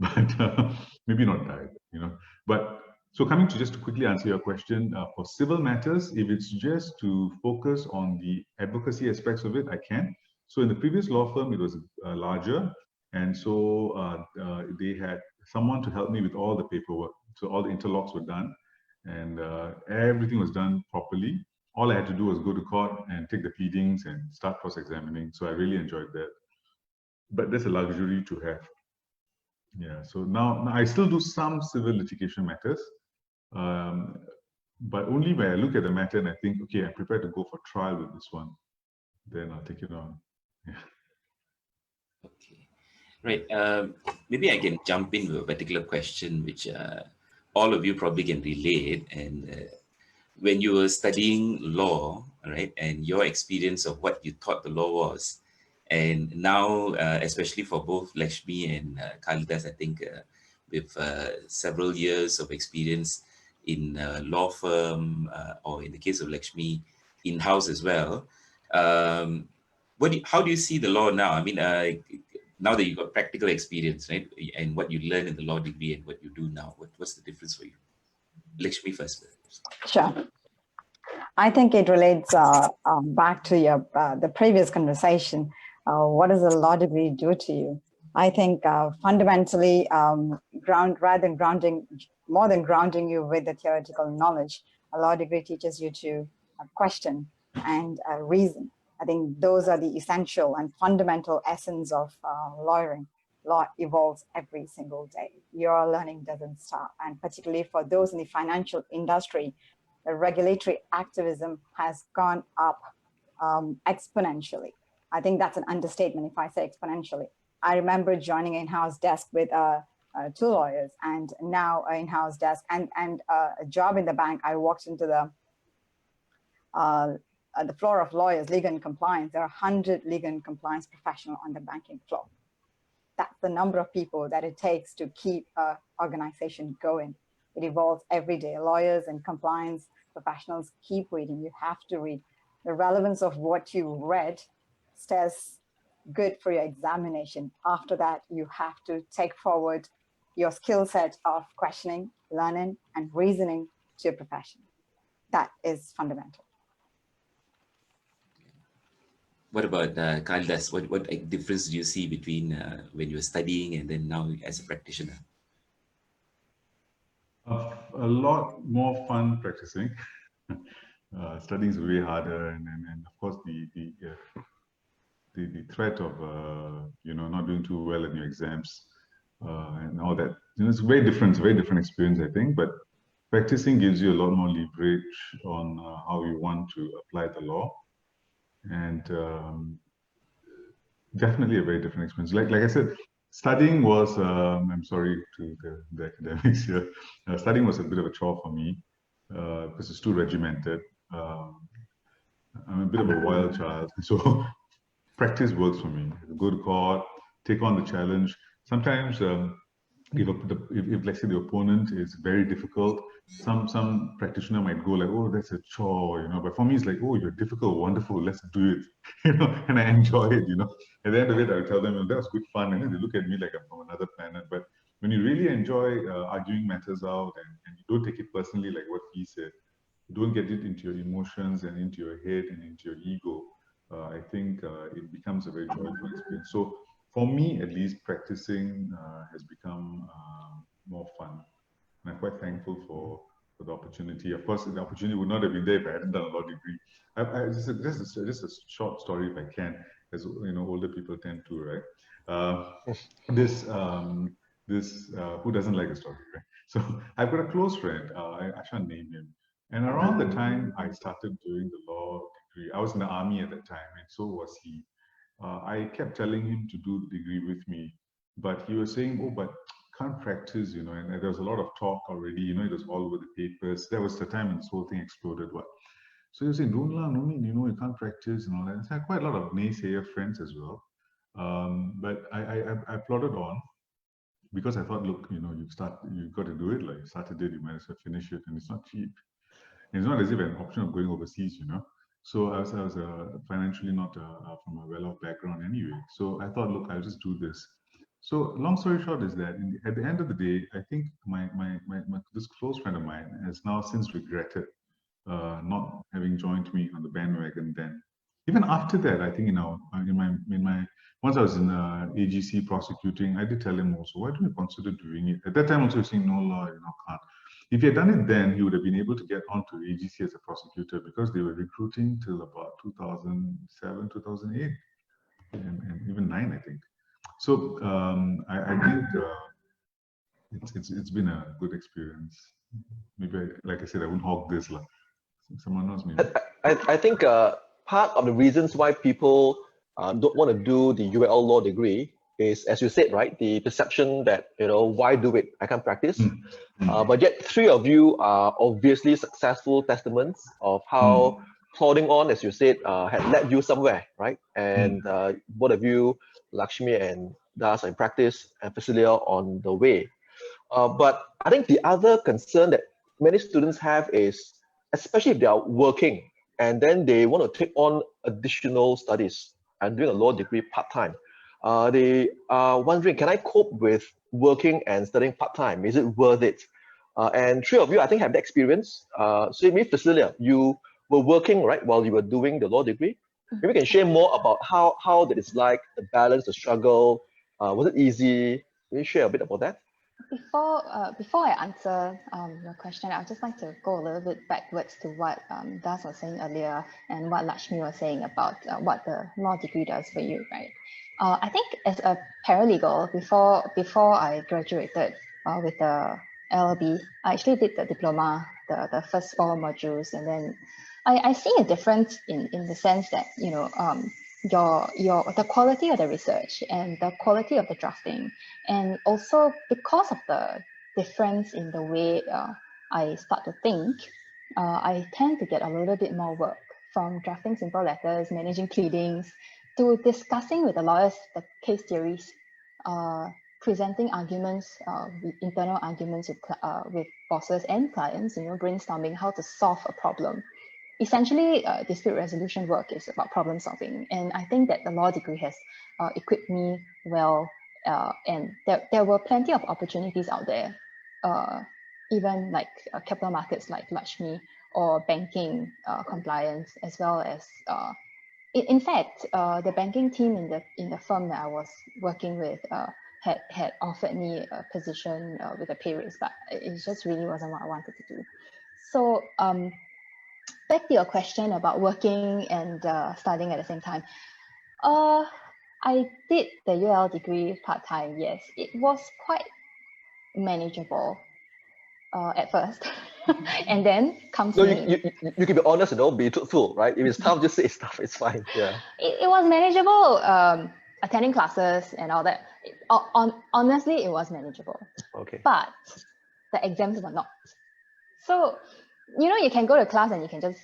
but maybe not die, you know. But so coming to just to quickly answer your question, for civil matters, if it's just to focus on the advocacy aspects of it, I can. So in the previous law firm, it was larger, and so they had someone to help me with all the paperwork. So all the interlocks were done, and everything was done properly. All I had to do was go to court and take the pleadings and start cross-examining. So I really enjoyed that. But that's a luxury to have. Yeah, so now I still do some civil litigation matters, but only when I look at the matter and I think, okay, I'm prepared to go for trial with this one, then I'll take it on. Yeah. Okay, right. Maybe I can jump into a particular question which all of you probably can relate. And when you were studying law, right, and your experience of what you thought the law was, and now, especially for both Lakshmi and Kalidas, I think with several years of experience in law firm, or in the case of Lakshmi, in-house as well. How do you see the law now? I mean, now that you've got practical experience, right, and what you learn in the law degree and what you do now, what's the difference for you? Lakshmi first. Sure. I think it relates back to your the previous conversation. What does a law degree do to you? I think fundamentally, more than grounding you with the theoretical knowledge, a law degree teaches you to question and reason. I think those are the essential and fundamental essence of lawyering. Law evolves every single day. Your learning doesn't stop. And particularly for those in the financial industry, the regulatory activism has gone up exponentially. I think that's an understatement if I say exponentially. I remember joining an in-house desk with 2 lawyers, and now an in-house desk and a job in the bank. I walked into the floor of lawyers, legal and compliance. There are 100 legal and compliance professionals on the banking floor. That's the number of people that it takes to keep an organization going. It evolves every day. Lawyers and compliance professionals keep reading. You have to read. The relevance of what you read stays good for your examination. After that, you have to take forward your skill set of questioning, learning, and reasoning to your profession. That is fundamental. What about Kalidas? What difference do you see between when you were studying and then now as a practitioner? A lot more fun practicing. Studying is way harder, and of course the threat of not doing too well in your exams and all that. It's very different. It's a very different experience, I think. But practicing gives you a lot more leverage on how you want to apply the law, and definitely a very different experience. Like I said, studying was, I'm sorry to the academics here, studying was a bit of a chore for me. because it's too regimented. I'm a bit of a wild child, so practice works for me. Go to court, take on the challenge. Sometimes, if let's say the opponent is very difficult, some practitioner might go like, "Oh, that's a chore," you know. But for me, it's like, "Oh, you're difficult, wonderful, let's do it," you know. And I enjoy it, you know. At the end of it, I tell them, "Oh, that was good fun," and then they look at me like I'm from another planet. But when you really enjoy arguing matters out, and you don't take it personally, like what he said, don't get it into your emotions and into your head and into your ego, I think it becomes a very joyful experience. So for me, at least, practicing has become more fun. And I'm quite thankful for the opportunity. Of course, the opportunity would not have been there if I hadn't done a law degree. Just a short story, if I can, as you know, older people tend to, right? This who doesn't like a story, right? So I've got a close friend. I shan't name him. And around the time I started doing the law degree, I was in the army at that time, and so was he. I kept telling him to do the degree with me, but he was saying, "Oh, but can't practice, you know." And there was a lot of talk already, you know. It was all over the papers. That was the time when this whole thing exploded. What? So he was saying, "Don't lah, no need, you know, you can't practice and all that." So I had quite a lot of naysayer friends as well. But I plodded on because I thought, look, you know, you've got to do it. Like you started it, you might as well finish it, and it's not cheap. And it's not as if an option of going overseas, you know. So I was financially not from a well-off background anyway. So I thought, look, I'll just do this. So long story short is that at the end of the day, I think my this close friend of mine has now since regretted not having joined me on the bandwagon then. Even after that, I think, you know, in my once I was in AGC prosecuting, I did tell him also, why don't you consider doing it? At that time, also, he was saying, no, law, you know, can't. If he had done it then, he would have been able to get onto AGC as a prosecutor because they were recruiting till about 2007, 2008, and even 9, I think. So I think it's been a good experience. Maybe, like I said, I won't hog this. Someone else maybe. I think part of the reasons why people don't want to do the UL law degree is, as you said, right, the perception that, you know, why do it? I can't practice. But yet, three of you are obviously successful testaments of how plodding on, as you said, had led you somewhere, right? And both of you, Lakshmi and Das, in practice, and Priscilla on the way. But I think the other concern that many students have is, especially if they are working and then they want to take on additional studies and doing a law degree part-time. They are wondering, can I cope with working and studying part-time? Is it worth it? And three of you, I think, have the experience. So maybe Priscilla, you were working, right, while you were doing the law degree. Maybe you can share more about how that is like, the balance, the struggle. Was it easy? Can you share a bit about that? Before I answer your question, I'd just like to go a little bit backwards to what Das was saying earlier and what Lakshmi was saying about what the law degree does for you, right? I think as a paralegal, before I graduated with the LLB, I actually did the diploma, the first 4 modules, and then I see a difference in the sense that, you know, the quality of the research and the quality of the drafting, and also because of the difference in the way I start to think, I tend to get a little bit more work, from drafting simple letters, managing pleadings, to discussing with the lawyers the case theories, presenting arguments, internal arguments with bosses and clients, you know, brainstorming how to solve a problem. Essentially, dispute resolution work is about problem solving. And I think that the law degree has equipped me well, and there were plenty of opportunities out there, even like capital markets like Lakshmi, or banking compliance, as well as, in fact, the banking team in the firm that I was working with had offered me a position with a pay raise, but it just really wasn't what I wanted to do. So back to your question about working and studying at the same time. I did the UL degree part-time, yes. It was quite manageable at first. And then comes you can be honest, you know, be truthful, right? If it's tough, just say it's tough, it's fine. Yeah. It was manageable, attending classes and all that. Honestly, it was manageable. Okay. But the exams were not. So you can go to class and you can just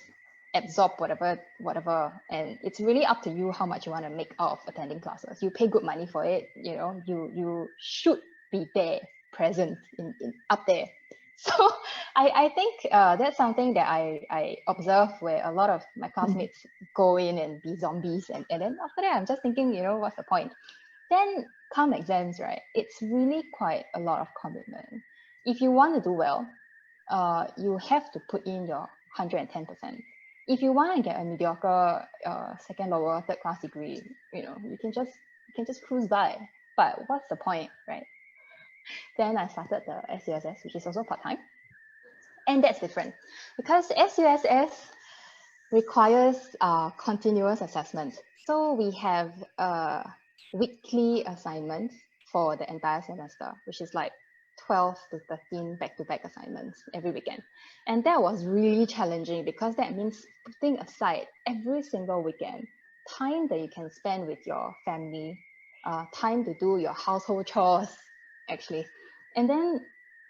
absorb whatever, and it's really up to you how much you want to make out of attending classes. You pay good money for it, you should be there, present in up there. So I think that's something that I observe, where a lot of my classmates go in and be zombies, and then after that I'm just thinking, what's the point? Then come exams, right? It's really quite a lot of commitment. If you want to do well, you have to put in your 110%. If you want to get a mediocre second lower third class degree, you can just cruise by. But what's the point, right? Then I started the SUSS, which is also part-time. And that's different because SUSS requires continuous assessment. So we have weekly assignments for the entire semester, which is like 12 to 13 back-to-back assignments every weekend. And that was really challenging because that means putting aside every single weekend time that you can spend with your family, time to do your household chores, actually. And then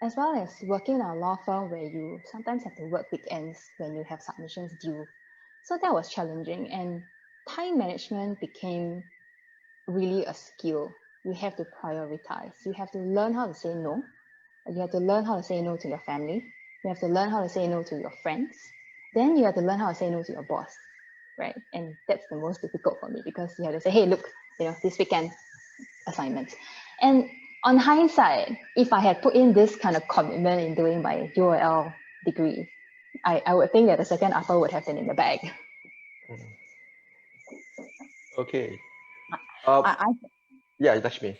as well as working in a law firm where you sometimes have to work weekends when you have submissions due. So that was challenging, and time management became really a skill. You have to prioritize. You have to learn how to say no. You have to learn how to say no to your family. You have to learn how to say no to your friends. Then you have to learn how to say no to your boss, right? And that's the most difficult for me because you have to say, hey, look, this weekend assignment. And on hindsight, if I had put in this kind of commitment in doing my UOL degree, I would think that the second offer would have been in the bag. Okay. I Yeah, Lakshmi.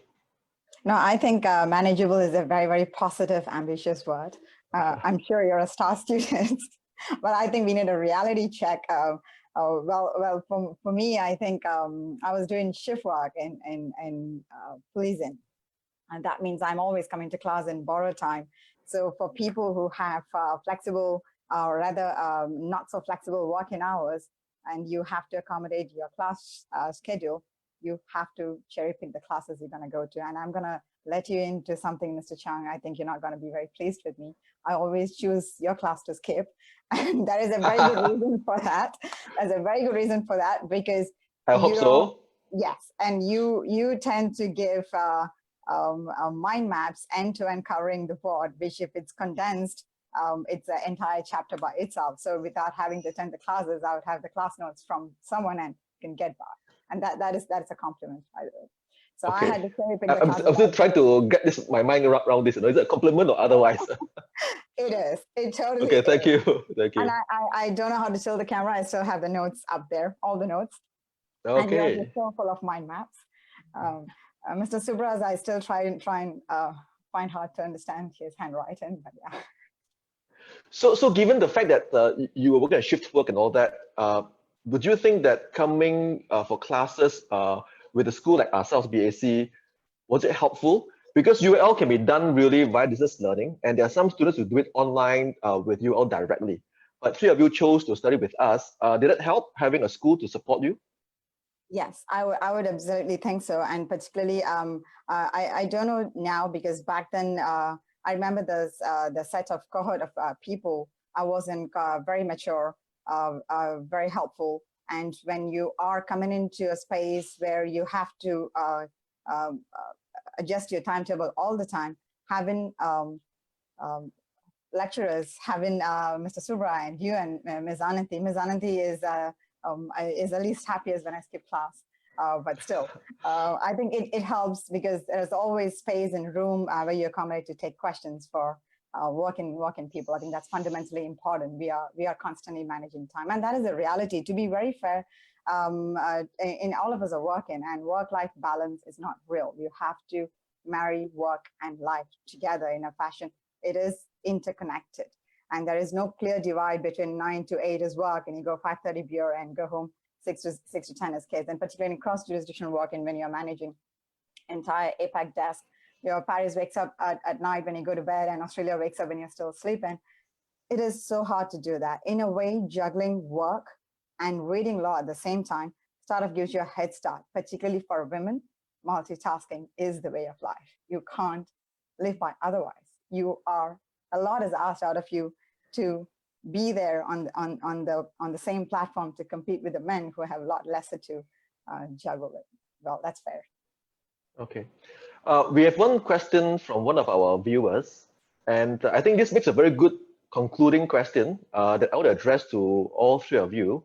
No, I think manageable is a very, very positive, ambitious word. I'm sure you're a star student, but I think we need a reality check. Well, for me, I think I was doing shift work in policing, and that means I'm always coming to class in borrowed time. So for people who have flexible, or rather not so flexible working hours, and you have to accommodate your class schedule, you have to cherry pick the classes you're going to go to. And I'm going to let you into something, Mr. Chang. I think you're not going to be very pleased with me. I always choose your class to skip. And there is a very good reason for that. There's a very good reason for that because I hope so. Yes. And you tend to give mind maps end-to-end covering the board, which if it's condensed, it's an entire chapter by itself. So without having to attend the classes, I would have the class notes from someone and can get by. And that is a compliment, by the way. So okay. I had to cherry pick the classes. I'm still trying to get my mind around this. Is it a compliment or otherwise? It is. It totally okay, thank is. you. Thank you. And I don't know how to tilt the camera. I still have the notes up there, all the notes. Okay. And yours is so full of mind maps. Mr. Subras, I still try and find hard to understand his handwriting, but yeah. So given the fact that you were working at shift work and all that, would you think that coming for classes with a school like ourselves, BAC, was it helpful? Because UL can be done really via distance learning, and there are some students who do it online with UL directly. But three of you chose to study with us. Did it help having a school to support you? Yes, I would absolutely think so. And particularly, I don't know now because back then, I remember the set of cohort of people, I wasn't very mature, very helpful. And when you are coming into a space where you have to adjust your timetable all the time, having lecturers, having Mr. Subra and you and Ms. Ananthi. Ms. Ananthi is the least happiest when I skip class. But still, I think it helps because there's always space and room where you accommodate to take questions for working people. I think that's fundamentally important. We are constantly managing time, and that is a reality. To be very fair, in all of us are working, and work-life balance is not real. You have to marry work and life together in a fashion. It is interconnected, and there is no clear divide between 9 to 8 is work, and you go 5:30 beer and go home 6 to 10 is kids. And particularly in cross-jurisdictional work, and when you're managing entire APAC desk, Paris wakes up at night when you go to bed, and Australia wakes up when you're still sleeping. It is so hard to do that. In a way, juggling work and reading law at the same time sort of gives you a head start, particularly for women. Multitasking is the way of life. You can't live by otherwise. A lot is asked out of you to be there on the same platform to compete with the men who have a lot lesser to juggle with. Well, that's fair. Okay. We have one question from one of our viewers, and I think this makes a very good concluding question that I would address to all three of you.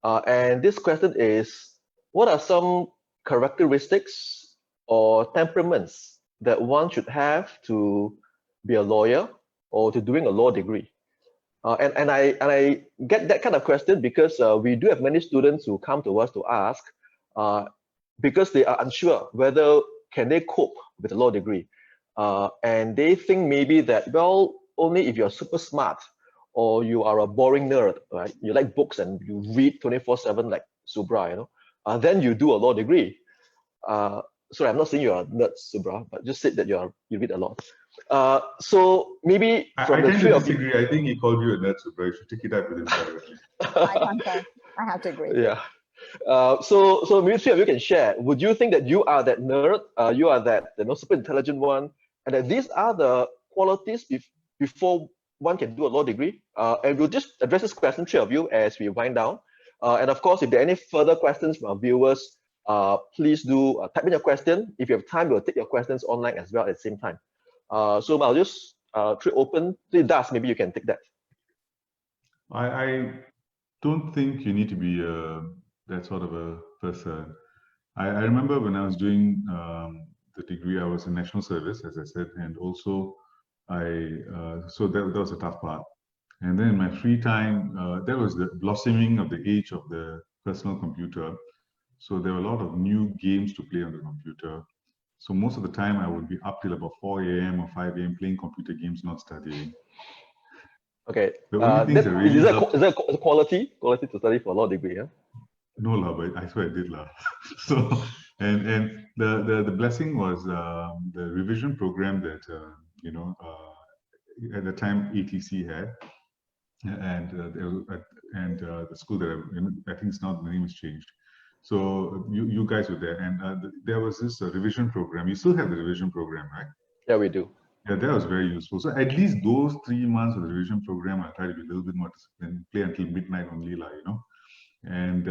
And this question is, what are some characteristics or temperaments that one should have to be a lawyer or to doing a law degree? And I get that kind of question because we do have many students who come to us to ask because they are unsure whether can they cope with a law degree. And they think maybe that, well, only if you're super smart or you are a boring nerd, right? You like books and you read 24/7 like Subra, you know, then you do a law degree. Sorry, I'm not saying you're a nerd, Subra, but just said that you read a lot. So maybe from I the tend three to of you. disagree. I think he called you a nerd, Subra. You should take it up with him privately. I concur. I have to agree. Yeah. So maybe three of you can share. Would you think that you are that nerd, you are that super intelligent one, and that these are the qualities before one can do a law degree? And we'll just address this question, three of you, as we wind down. And of course, if there are any further questions from our viewers, please do type in your question. If you have time, we'll take your questions online as well at the same time. So I'll just open. Das, maybe you can take that. I don't think you need to be that sort of a person. I remember when I was doing the degree, I was in national service, as I said, and also so that was a tough part. And then in my free time, that was the blossoming of the age of the personal computer. So there were a lot of new games to play on the computer. So most of the time I would be up till about 4 a.m. or 5 a.m. playing computer games, not studying. Okay. The only things that really is that a quality to study for a law degree? Yeah? No, la, but I swear I did, la. So and the blessing was the revision program that at the time ATC had, and the school that I think it's now the name has changed. So you guys were there, and there was this revision program. You still have the revision program, right? Yeah, we do. Yeah, that was very useful. So at least those 3 months of the revision program, I try to be a little bit more disciplined, play until midnight only, la, And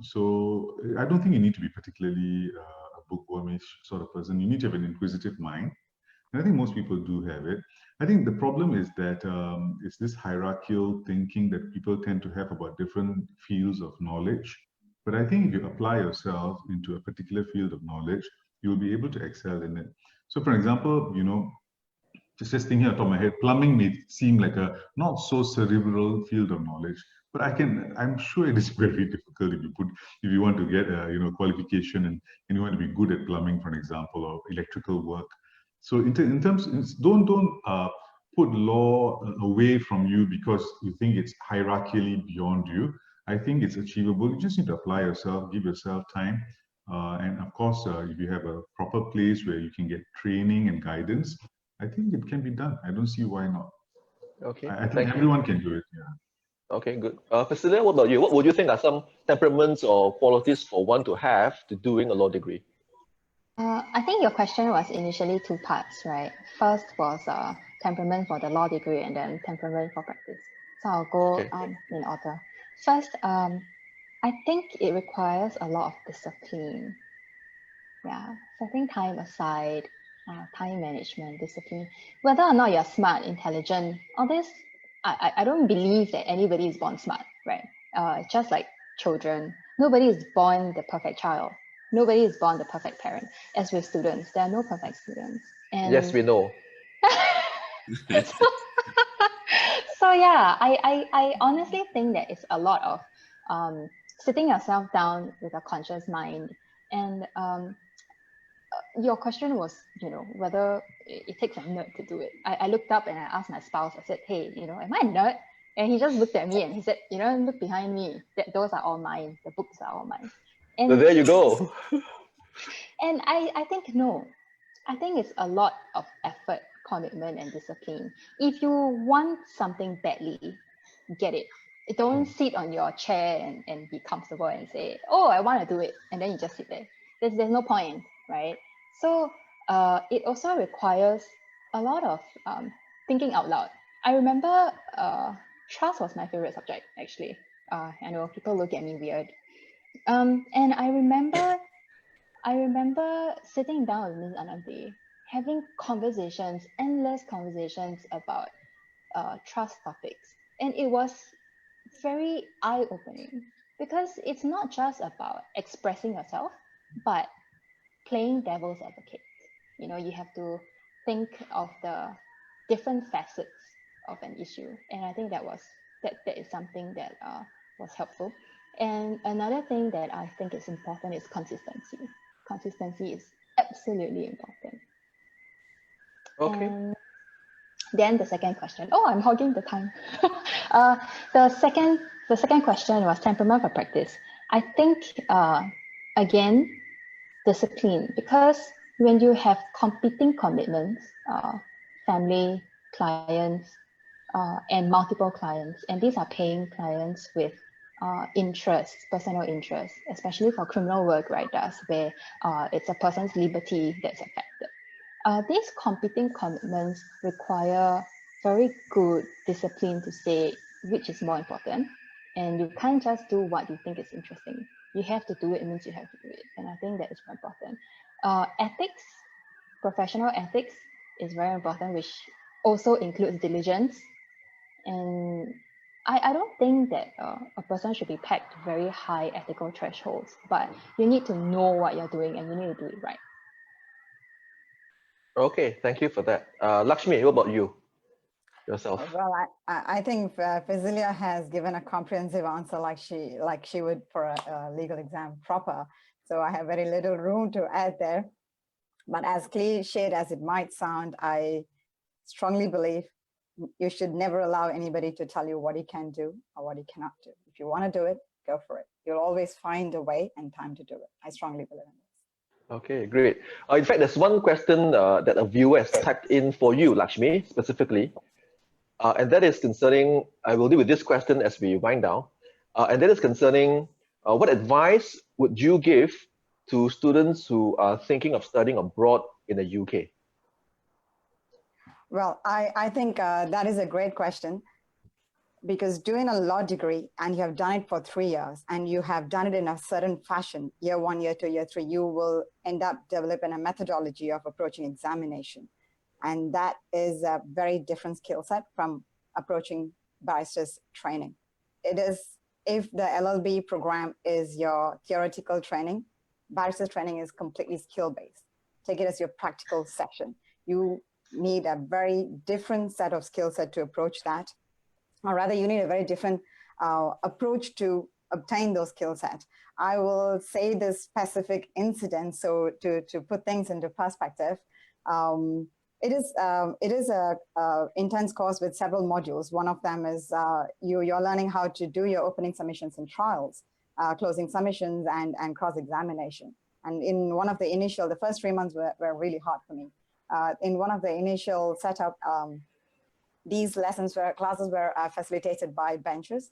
so I don't think you need to be particularly a bookwormish sort of person. You need to have an inquisitive mind. And I think most people do have it. I think the problem is that it's this hierarchical thinking that people tend to have about different fields of knowledge. But I think if you apply yourself into a particular field of knowledge, you'll be able to excel in it. So for example, just thinking on top of my head, plumbing may seem like a not so cerebral field of knowledge, but I'm sure it is very difficult if you want to get a qualification and you want to be good at plumbing, for example, or electrical work. So in terms, don't put law away from you because you think it's hierarchically beyond you. I think it's achievable. You just need to apply yourself, give yourself time. And of course, if you have a proper place where you can get training and guidance, I think it can be done. I don't see why not. Okay. I think everyone can do it. Yeah. Okay, good. Priscilla, what about you? What would you think are some temperaments or qualities for one to have to doing a law degree? I think your question was initially 2 parts, right? First was temperament for the law degree and then temperament for practice. So I'll go in order. First, I think it requires a lot of discipline. Yeah, setting time aside, time management, discipline. Whether or not you're smart, intelligent, all this, I don't believe that anybody is born smart, right? Just like children, nobody is born the perfect child. Nobody is born the perfect parent. As with students, there are no perfect students. And yes, we know. So yeah, I honestly think that it's a lot of sitting yourself down with a conscious mind. And your question was, whether it takes a nerd to do it. I looked up and I asked my spouse, I said, hey, am I a nerd? And he just looked at me and he said, look behind me. Those are all mine. The books are all mine. And so there you go. And I think no. I think it's a lot of effort, commitment, and discipline. If you want something badly, get it. Don't sit on your chair and be comfortable and say, oh, I want to do it. And then you just sit there. There's no point, right? So it also requires a lot of thinking out loud. I remember trust was my favorite subject, actually. I know people look at me weird. And I remember sitting down with Ms. Anandi, having conversations, endless conversations about trust topics. And it was very eye-opening because it's not just about expressing yourself, but playing devil's advocate. You know, you have to think of the different facets of an issue. And I think that is something that was helpful. And another thing that I think is important is consistency. Consistency is absolutely important. Okay. And then the second question. Oh, I'm hogging the time. The second question was temperament for practice. I think again, discipline, because when you have competing commitments, family, clients, and multiple clients, and these are paying clients with interests, personal interests, especially for criminal work, right? That's where it's a person's liberty that's affected. These competing commitments require very good discipline to say which is more important. And you can't just do what you think is interesting. You have to do it, means you have to do it. And I think that is very important. Ethics, professional ethics is very important, which also includes diligence. And I don't think that a person should be pegged to very high ethical thresholds, but you need to know what you're doing and you need to do it right. Okay, thank you for that. Lakshmi, what about you? Yourself? Well, I think Fazilia has given a comprehensive answer like she would for a legal exam proper. So I have very little room to add there. But as cliched as it might sound, I strongly believe you should never allow anybody to tell you what you can do or what you cannot do. If you want to do it, go for it. You'll always find a way and time to do it. I strongly believe in this. Okay, great. In fact, there's one question that a viewer has typed in for you, Lakshmi, specifically. And that is concerning, I will deal with this question as we wind down. And that is concerning what advice would you give to students who are thinking of studying abroad in the UK? Well, I think that is a great question, because doing a law degree and you have done it for 3 years and you have done it in a certain fashion, year 1, year 2, year 3, you will end up developing a methodology of approaching examination. And that is a very different skill set from approaching barrister's training. It is, if the LLB program is your theoretical training, barrister's training is completely skill-based. Take it as your practical session. You need a very different set of skill set to approach that, or rather you need a very different approach to obtain those skill sets. I will say this specific incident so to put things into perspective. It is a intense course with several modules. One of them is you're learning how to do your opening submissions and trials, closing submissions and cross-examination. And in one of the first 3 months were really hard for me. In one of the initial setup, these classes were facilitated by benches,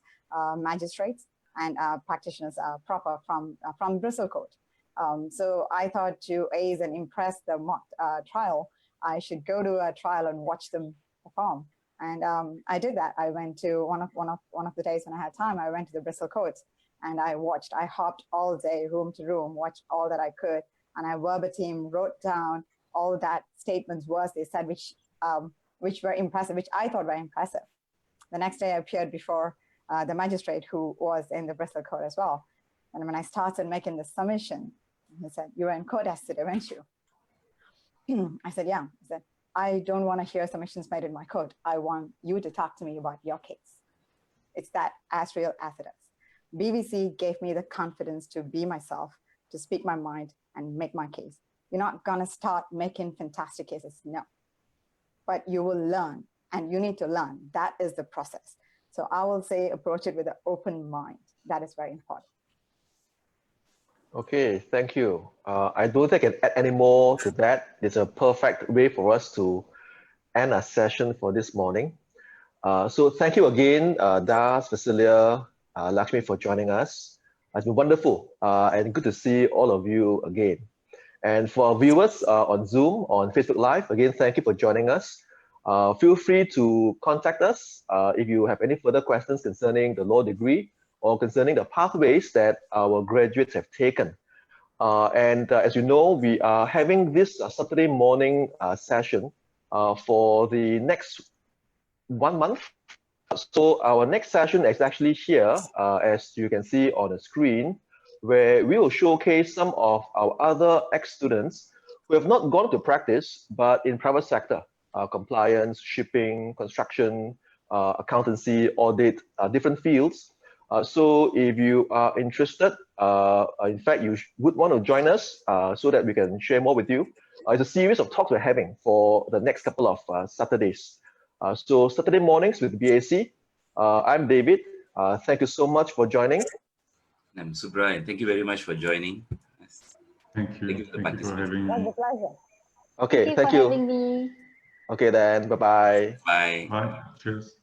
magistrates, and practitioners proper from Bristol Court. So I thought to ace and impress the mock trial, I should go to a trial and watch them perform. And I did that. I went to one of the days when I had time. I went to the Bristol Court and I hopped all day, room to room, watched all that I could, and I verbatim wrote down all that statements words they said, which were impressive, which I thought were impressive. The next day I appeared before the magistrate who was in the Bristol Court as well. And when I started making the submission, he said, "You were in court yesterday, weren't you?" I said, "Yeah." He said, "I don't want to hear submissions made in my court. I want you to talk to me about your case. It's that as real as it is." BBC gave me the confidence to be myself, to speak my mind and make my case. You're not gonna start making fantastic cases, no. But you will learn, and you need to learn. That is the process. So I will say approach it with an open mind. That is very important. Okay, thank you. I don't think I can add any more to that. It's a perfect way for us to end our session for this morning. So thank you again, Das, Fazilia, Lakshmi, for joining us. It's been wonderful and good to see all of you again. And for our viewers on Zoom, on Facebook Live, again, thank you for joining us. Feel free to contact us if you have any further questions concerning the law degree or concerning the pathways that our graduates have taken. As you know, we are having this Saturday morning session for the next 1 month. So our next session is actually here, as you can see on the screen, where we will showcase some of our other ex-students who have not gone to practice, but in private sector, compliance, shipping, construction, accountancy, audit, different fields. So if you are interested, in fact, you would want to join us so that we can share more with you. It's a series of talks we're having for the next couple of Saturdays. So Saturday mornings with BAC. I'm David. Thank you so much for joining. I'm Subra, and thank you very much for joining. Thank you. Thank you for the Thank you for participation. having me. Okay, Thank you for having me. Okay then, bye-bye. Bye. Bye. Cheers.